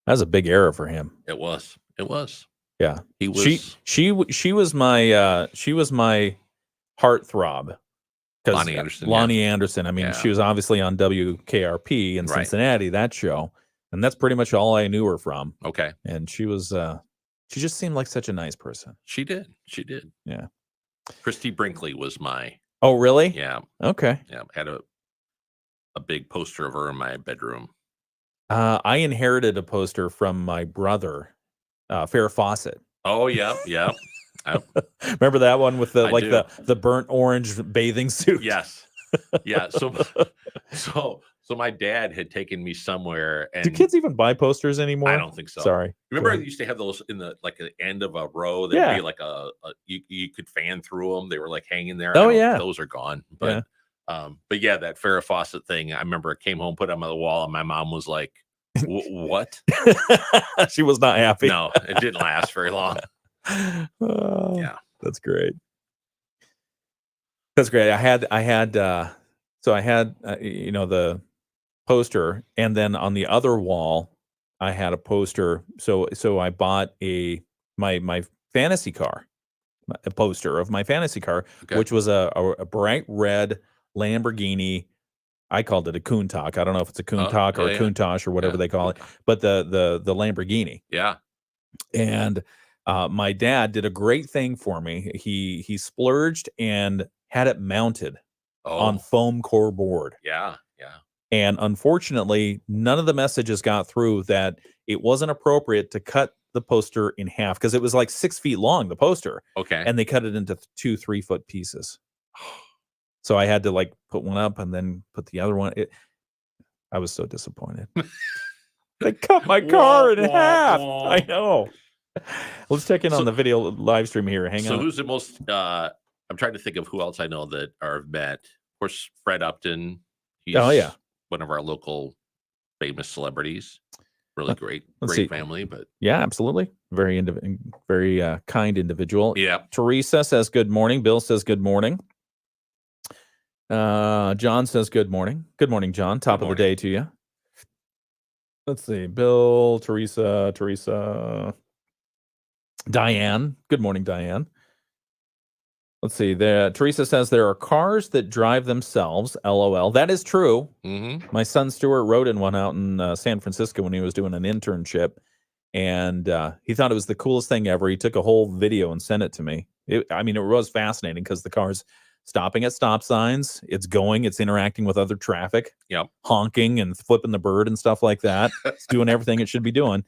That was a big era for him. It was. Yeah. He was. She was my heartthrob. Lonnie Anderson. Lonnie Anderson. I mean, Yeah. she was obviously on WKRP in Right. Cincinnati, that show. And that's pretty much all I knew her from. Okay. And she was she just seemed like such a nice person. She did. Yeah. Christy Brinkley was my. Oh, really? Yeah. Okay. Yeah. Had a big poster of her in my bedroom. I inherited a poster from my brother, Farrah Fawcett. Oh, yeah. Yeah. Remember that one with the I do. the burnt orange bathing suit? Yes. Yeah. So So my dad had taken me somewhere, and Do kids even buy posters anymore? I don't think so. Sorry. Remember, I Go ahead. used to have those in the end of a row. There'd be like you could fan through them. They were like hanging there. Oh, yeah. Those are gone. But yeah, that Farrah Fawcett thing. I remember I came home, put them on the wall, and my mom was like, "What?" She was not happy. No, it didn't last very long. Yeah, that's great. That's great. I had the poster, and then on the other wall I had a poster. So I bought my fantasy car, a poster of my fantasy car, which was a bright red Lamborghini. I called it a Countach. I don't know if it's a Countach or a Countach or whatever they call it, but the Lamborghini. Yeah. And my dad did a great thing for me. He splurged and had it mounted on foam core board. Yeah. And unfortunately, none of the messages got through that it wasn't appropriate to cut the poster in half, because it was like 6 feet long, the poster. Okay. And they cut it into 2 3-foot pieces. So I had to like put one up and then put the other one. I was so disappointed. They cut my car in half. I know. Let's check in on the video live stream here. Hang on. So who's the most? I'm trying to think of who else I know that are met. Of course, Fred Upton. He's one of our local famous celebrities. Really great family. But yeah, absolutely. Very kind individual. Yeah. Teresa says good morning. Bill says good morning. John says good morning. Good morning, John. Top of the day to you. Let's see. Bill, Teresa, Diane. Good morning, Diane. Let's see. Teresa says there are cars that drive themselves. LOL. That is true. Mm-hmm. My son Stuart rode in one out in San Francisco when he was doing an internship, and he thought it was the coolest thing ever. He took a whole video and sent it to me. It was fascinating because the car's stopping at stop signs. It's interacting with other traffic. Yep. Honking and flipping the bird and stuff like that. It's doing everything it should be doing.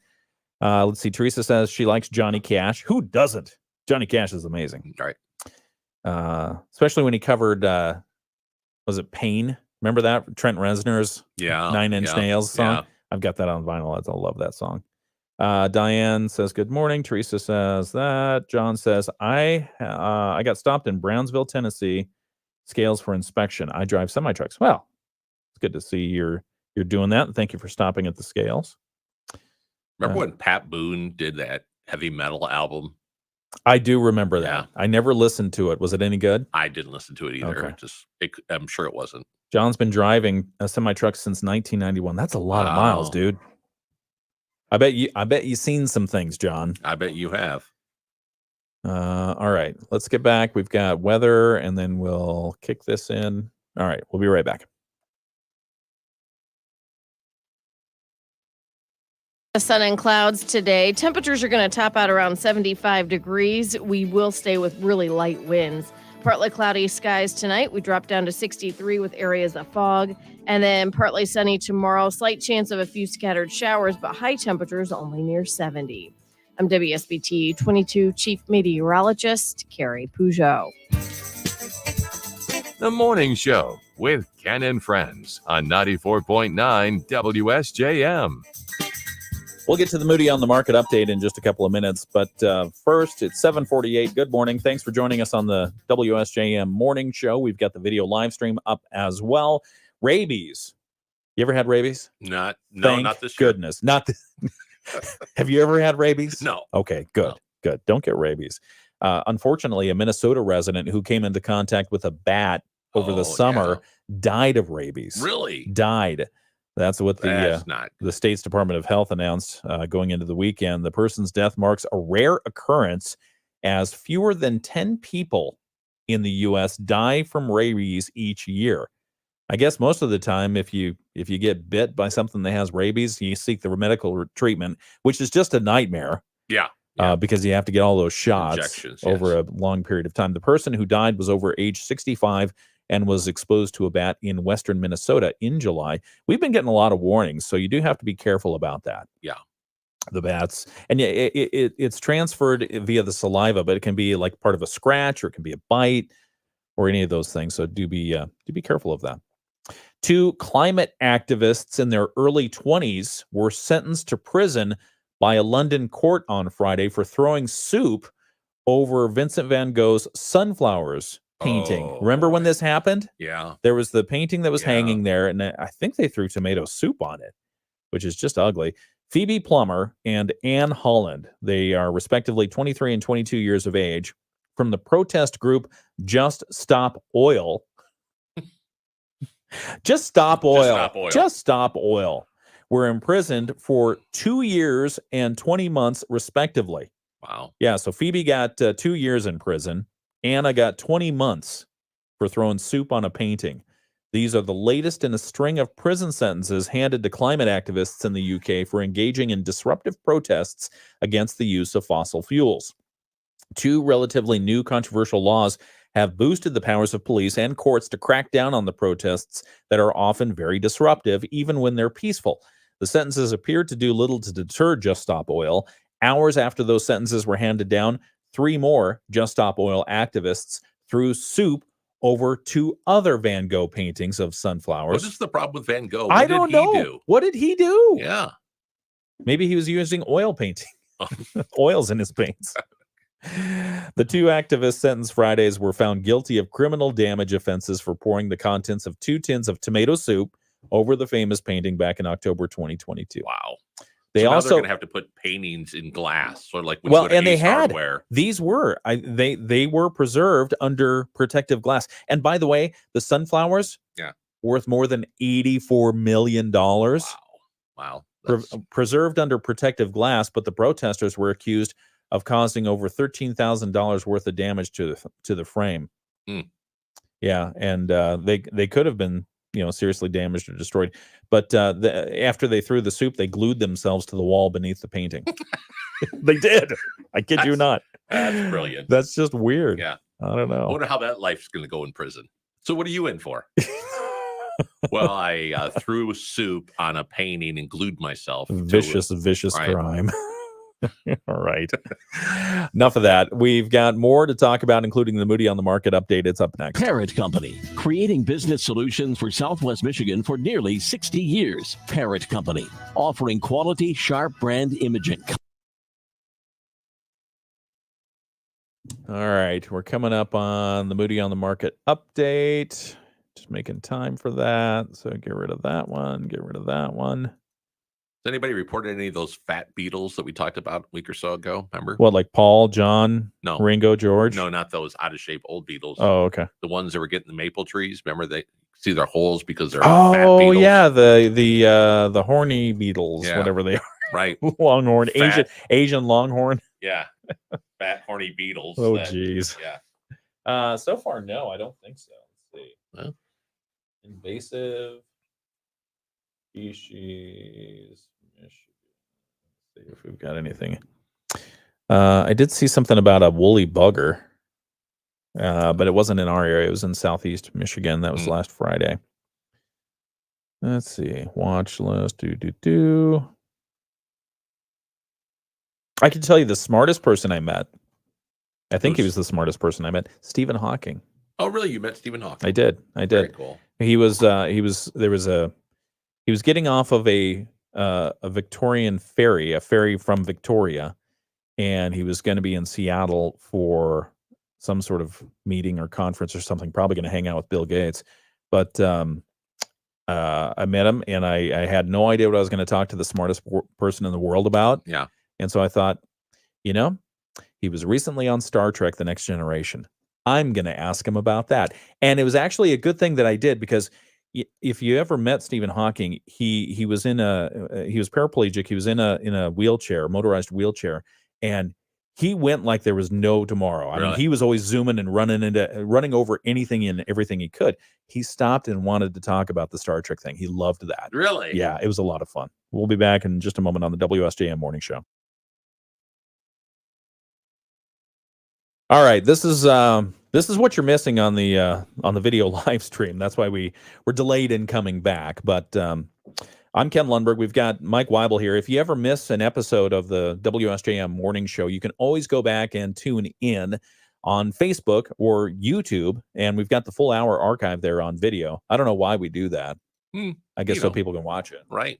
Let's see. Teresa says she likes Johnny Cash. Who doesn't? Johnny Cash is amazing. Right. Especially when he covered, was it Pain? Remember that? Trent Reznor's 9 Inch Nails song? Yeah. I've got that on vinyl. I love that song. Diane says, good morning. Teresa says that. John says, I got stopped in Brownsville, Tennessee, scales for inspection. I drive semi-trucks. Well, it's good to see you're doing that. And thank you for stopping at the scales. Remember when Pat Boone did that heavy metal album? I do remember that. I never listened to it. Was it any good? I didn't listen to it either. Okay. I'm sure it wasn't. John's been driving a semi-truck since 1991. That's a lot of miles, dude. I bet you've seen some things, John. I bet you have. All right, let's get back. We've got weather, and then we'll kick this in. All right, we'll be right back. Sun and clouds today. Temperatures are going to top out around 75 degrees. We will stay with really light winds. Partly cloudy skies tonight. We drop down to 63 with areas of fog. And then partly sunny tomorrow. Slight chance of a few scattered showers, but high temperatures only near 70. I'm WSBT 22 Chief Meteorologist Carrie Peugeot. The Morning Show with Ken and Friends on 94.9 WSJM. We'll get to the Moody on the Market update in just a couple of minutes, but first, it's 7:48. Good morning. Thanks for joining us on the WSJM Morning Show. We've got the video live stream up as well. Rabies. You ever had rabies? Not this year. Goodness. Not this. Have you ever had rabies? No. Okay, good. Good. Don't get rabies. Unfortunately, a Minnesota resident who came into contact with a bat over the summer died of rabies. Really? Died. That's what That's not the state's Department of Health announced going into the weekend. The person's death marks a rare occurrence, as fewer than 10 people in the U.S. die from rabies each year. I guess most of the time, if you get bit by something that has rabies, you seek the medical treatment, which is just a nightmare. Yeah. Because you have to get all those shots Injections, over a long period of time. The person who died was over age 65 and was exposed to a bat in western Minnesota in July. We've been getting a lot of warnings, so you do have to be careful about that. Yeah. The bats. And yeah, it's transferred via the saliva, but it can be like part of a scratch, or it can be a bite, or any of those things. So do be careful of that. 2 climate activists in their early 20s were sentenced to prison by a London court on Friday for throwing soup over Vincent van Gogh's Sunflowers painting. Remember when this happened? Yeah. There was the painting that was hanging there, and I think they threw tomato soup on it, which is just ugly. Phoebe Plummer and Anne Holland, they are respectively 23 and 22 years of age, from the protest group Just Stop Oil. Just Stop Oil. Just Stop Oil. Were imprisoned for 2 years and 20 months, respectively. Wow. Yeah, so Phoebe got 2 years in prison. Anna got 20 months for throwing soup on a painting. These are the latest in a string of prison sentences handed to climate activists in the UK for engaging in disruptive protests against the use of fossil fuels. 2 relatively new controversial laws have boosted the powers of police and courts to crack down on the protests that are often very disruptive, even when they're peaceful. The sentences appeared to do little to deter Just Stop Oil. Hours after those sentences were handed down, 3 more Just Stop Oil activists threw soup over 2 other Van Gogh paintings of sunflowers. What is the problem with Van Gogh? I don't know. What did he do? Yeah. Maybe he was using oil painting. Oils in his paints. The 2 activists sentenced Fridays were found guilty of criminal damage offenses for pouring the contents of 2 tins of tomato soup over the famous painting back in October 2022. Wow. They so now also they're going to have to put paintings in glass, sort of like when well, you go to and they Ace had Hardware. these were they were preserved under protective glass. And by the way, the sunflowers, worth more than $84 million. Wow. Preserved under protective glass, but the protesters were accused of causing over $13,000 worth of damage to the frame. Yeah, and they could have been seriously damaged or destroyed. But after they threw the soup, they glued themselves to the wall beneath the painting. They did. I kid you not. That's brilliant. That's just weird. Yeah. I don't know. I wonder how that life's going to go in prison. So what are you in for? Well, I threw soup on a painting and glued myself. Vicious Right. crime. All right. Enough of that. We've got more to talk about, including the Moody on the Market update. It's up next. Parrot Company, creating business solutions for Southwest Michigan for nearly 60 years. Parrot Company, offering quality, sharp brand imaging. All right. We're coming up on the Moody on the Market update. Just making time for that. So get rid of that one. Get rid of that one. Has anybody reported any of those fat beetles that we talked about a week or so ago? Remember? What, like Paul, John, No. Ringo, George? No, not those out of shape old beetles. Oh, okay. The ones that were getting the maple trees. Remember, they see their holes because they're fat Oh, beetles. yeah. The horny beetles, Yeah. whatever they are. Right. Longhorn, Fat. Asian longhorn. Yeah. Fat, horny beetles. Oh, that- geez. Yeah. So far, no, I don't think so. Let's see. Well. Invasive species. Let's see if we've got anything. I did see something about a woolly bugger, but it wasn't in our area. It was in southeast Michigan. That was last Friday. Let's see. Watch list. I can tell you the smartest person I met. I think he was the smartest person I met. Stephen Hawking. Oh, really? You met Stephen Hawking? I did. Very cool. He was getting off of a Victorian ferry, a ferry from Victoria, and he was going to be in Seattle for some sort of meeting or conference or something, probably going to hang out with Bill Gates. But I met him, and I had no idea what I was going to talk to the smartest person in the world about. Yeah. And so I thought, he was recently on Star Trek: The Next Generation. I'm going to ask him about that. And it was actually a good thing that I did, because if you ever met Stephen Hawking, he was paraplegic. He was in a wheelchair, motorized wheelchair, and he went like there was no tomorrow. I mean, he was always zooming and running over anything and everything he could. He stopped and wanted to talk about the Star Trek thing. He loved that. Really? Yeah, it was a lot of fun. We'll be back in just a moment on the WSJM Morning Show. All right, this is what you're missing on the video live stream. That's why we're delayed in coming back. But I'm Ken Lundberg. We've got Mike Weibel here. If you ever miss an episode of the WSJM Morning Show, you can always go back and tune in on Facebook or YouTube, and we've got the full hour archive there on video. I don't know why we do that. I guess so people can watch it. Right.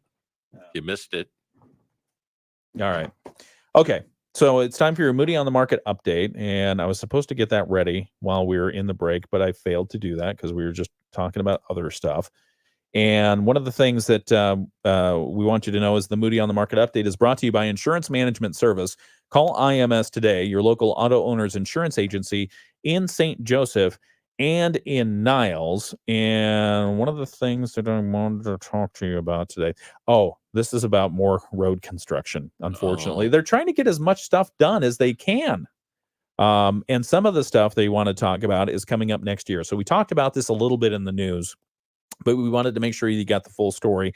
You missed it. All right. Okay. So it's time for your Moody on the Market update, and I was supposed to get that ready while we were in the break, but I failed to do that because we were just talking about other stuff. And one of the things that we want you to know is the Moody on the Market update is brought to you by Insurance Management Service. Call IMS today, your local auto owner's insurance agency in St. Joseph and in Niles. And one of the things that I wanted to talk to you about today, this is about more road construction, unfortunately. They're trying to get as much stuff done as they can. And some of the stuff they want to talk about is coming up next year. So we talked about this a little bit in the news, but we wanted to make sure you got the full story.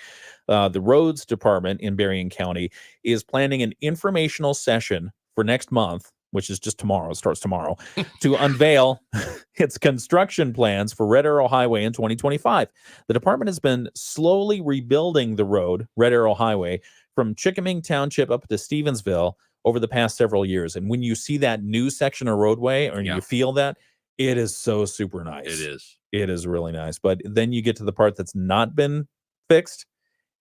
The roads department in Berrien County is planning an informational session for next month, which is just tomorrow. It starts tomorrow, to unveil its construction plans for Red Arrow Highway in 2025. The department has been slowly rebuilding the road, Red Arrow Highway, from Chickaming Township up to Stevensville over the past several years. And when you see that new section of roadway, or you feel that, it is so super nice. It is. It is really nice. But then you get to the part that's not been fixed,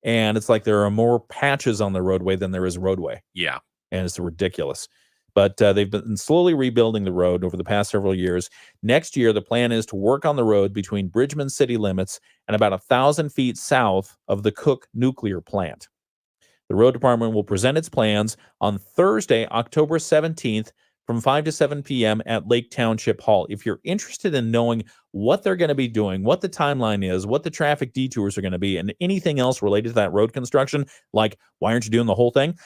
and it's like there are more patches on the roadway than there is roadway. Yeah. And it's ridiculous. But they've been slowly rebuilding the road over the past several years. Next year, the plan is to work on the road between Bridgman city limits and about 1,000 feet south of the Cook nuclear plant. The road department will present its plans on Thursday, October 17th, from 5 to 7 p.m. at Lake Township Hall. If you're interested in knowing what they're going to be doing, what the timeline is, what the traffic detours are going to be, and anything else related to that road construction, like why aren't you doing the whole thing?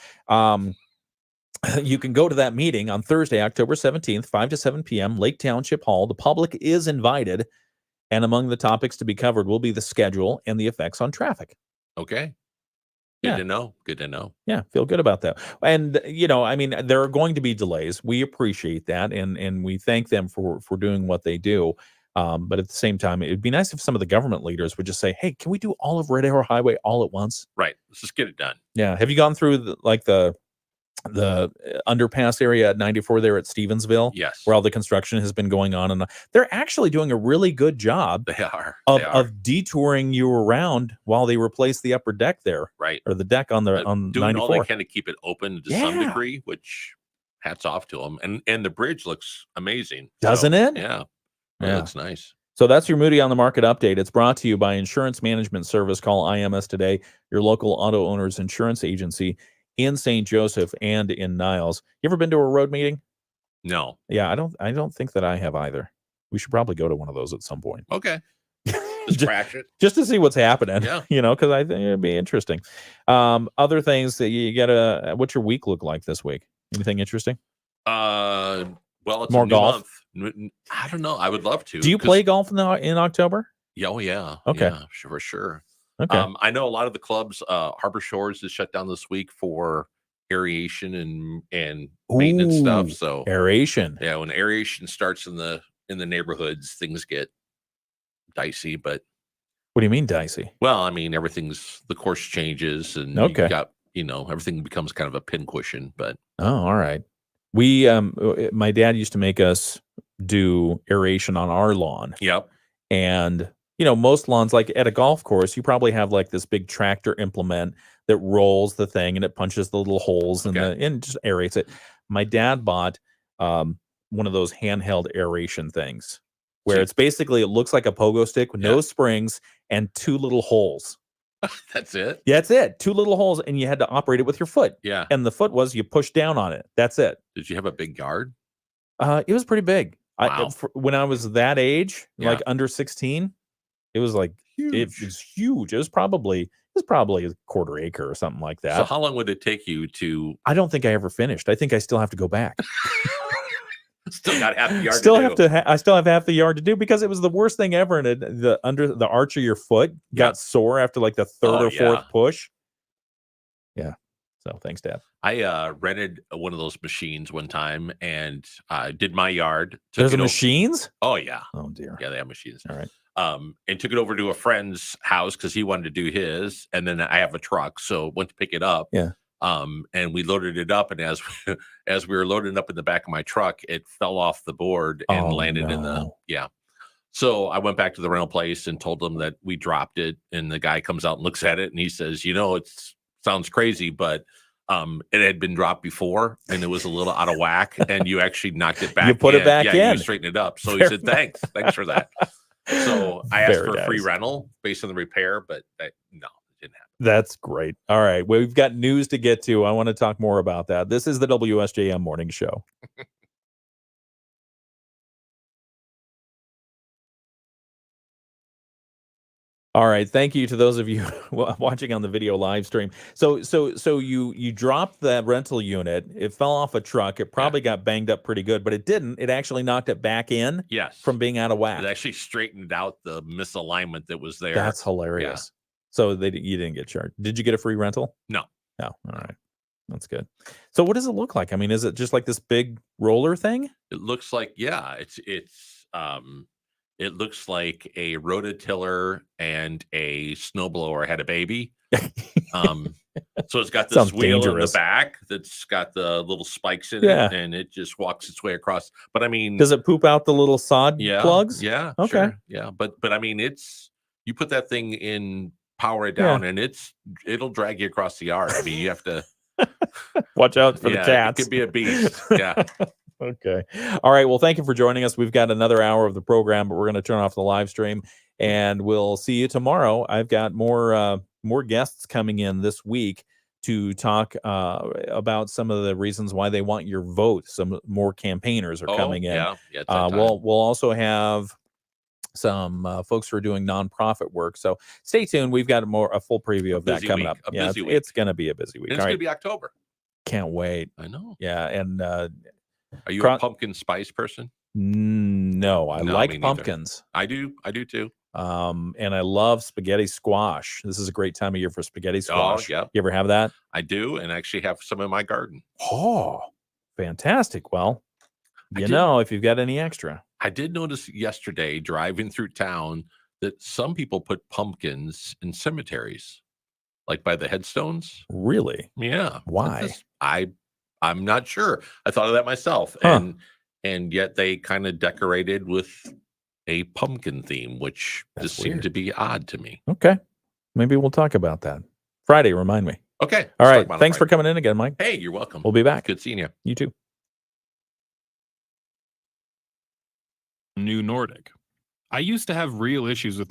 You can go to that meeting on Thursday, October 17th, 5 to 7 p.m., Lake Township Hall. The public is invited, and among the topics to be covered will be the schedule and the effects on traffic. Okay. Good to know. Good to know. Yeah, feel good about that. And, I mean, there are going to be delays. We appreciate that, and we thank them for doing what they do. But at the same time, it'd be nice if some of the government leaders would just say, hey, can we do all of Red Arrow Highway all at once? Right. Let's just get it done. Yeah. Have you gone through the underpass area at 94 there at Stevensville? Yes. Where all the construction has been going on, and they're actually doing a really good job of detouring you around while they replace the upper deck there. Right. Or the deck on doing 94. all they can to keep it open to some degree, which hats off to them. And the bridge looks amazing. Doesn't it? Yeah. It looks nice. So that's your Moody on the Market update. It's brought to you by Insurance Management Service. Call IMS today, your local auto owner's insurance agency in St. Joseph and in Niles. You ever been to a road meeting? No. Yeah, I don't think that I have either. We should probably go to one of those at some point. Okay. Just crash it. Just to see what's happening. Yeah. Because I think it'd be interesting. Other things that you gotta, what's your week look like this week? Anything interesting? Well, it's more a new golf. month. I don't know. I would love to. Do you play golf in October? Yeah, oh yeah. Okay. Yeah, for sure. Okay. I know a lot of the clubs, Harbor Shores is shut down this week for aeration and maintenance stuff. So aeration. Yeah, when aeration starts in the neighborhoods, things get dicey. But what do you mean dicey? Well, I mean the course changes, and you got everything becomes kind of a pincushion. But all right. We my dad used to make us do aeration on our lawn. Yep. And most lawns, like at a golf course, you probably have like this big tractor implement that rolls the thing and it punches the little holes and just aerates it. My dad bought one of those handheld aeration things where it's basically, it looks like a pogo stick with no springs and two little holes. That's it? Yeah, that's it. Two little holes, and you had to operate it with your foot. Yeah. And the foot was you push down on it. That's it. Did you have a big yard? It was pretty big. Wow. When I was that age, Yeah. like under 16, it was like it was huge. It was probably a quarter acre or something like that. So how long would it take you to? I don't think I ever finished. I think I still have to go back. Still got half the yard. I still have half the yard to do because it was the worst thing ever. And under the arch of your foot got sore after like the third or fourth push. Yeah. So thanks, Dad. I rented one of those machines one time and did my yard. There's machines? Oh yeah. Oh dear. Yeah, they have machines. All right. And took it over to a friend's house because he wanted to do his. And then I have a truck, so went to pick it up. Yeah. And we loaded it up, and as as we were loading it up in the back of my truck, it fell off the board and landed in the So I went back to the rental place and told them that we dropped it, and the guy comes out and looks at it, and he says, it sounds crazy, but it had been dropped before, and it was a little out of whack, and you actually knocked it back. You put it back in. You straightened it up. So he said, thanks for that. So I asked for a free rental based on the repair, but no, it didn't happen. That's great. All right. Well, we've got news to get to. I want to talk more about that. This is the WSJM Morning Show. All right. Thank you to those of you watching on the video live stream. So you dropped that rental unit. It fell off a truck. It probably got banged up pretty good, but it didn't. It actually knocked it back in. Yes. From being out of whack. It actually straightened out the misalignment that was there. That's hilarious. So you didn't get charged. Did you get a free rental? No. No. All right. That's good. So what does it look like? I mean, is it just like this big roller thing? It looks like, it looks like a rototiller and a snowblower had a baby. So it's got this wheel in the back that's got the little spikes in it, and it just walks its way across. But I mean, does it poop out the little sod plugs? Yeah. Okay. Sure. Yeah. But I mean, you put that thing in, power it down, and it'll drag you across the yard. I mean, you have to watch out for the cats. It could be a beast. Yeah. Okay. All right. Well, thank you for joining us. We've got another hour of the program, but we're going to turn off the live stream, and we'll see you tomorrow. I've got more guests coming in this week to talk about some of the reasons why they want your vote. Some more campaigners are coming in. Yeah. We'll also have some folks who are doing nonprofit work. So stay tuned. We've got a full preview of that coming up. Yeah, it's going to be a busy week. And it's going to be October. Can't wait. I know. Yeah. And are you a pumpkin spice person? No, I like pumpkins. I do too. And I love spaghetti squash. This is a great time of year for spaghetti squash. Yeah. You ever have that? I do, and actually have some in my garden. Oh, fantastic. Well, if you've got any extra. I did notice yesterday driving through town that some people put pumpkins in cemeteries, like by the headstones. Really? Yeah. Why? I'm not sure. I thought of that myself. And yet they kind of decorated with a pumpkin theme, which just seemed to be odd to me. Okay. Maybe we'll talk about that. Friday, remind me. Okay. All right. Thanks for coming in again, Mike. Hey, you're welcome. We'll be back. Good seeing you. You too. New Nordic. I used to have real issues with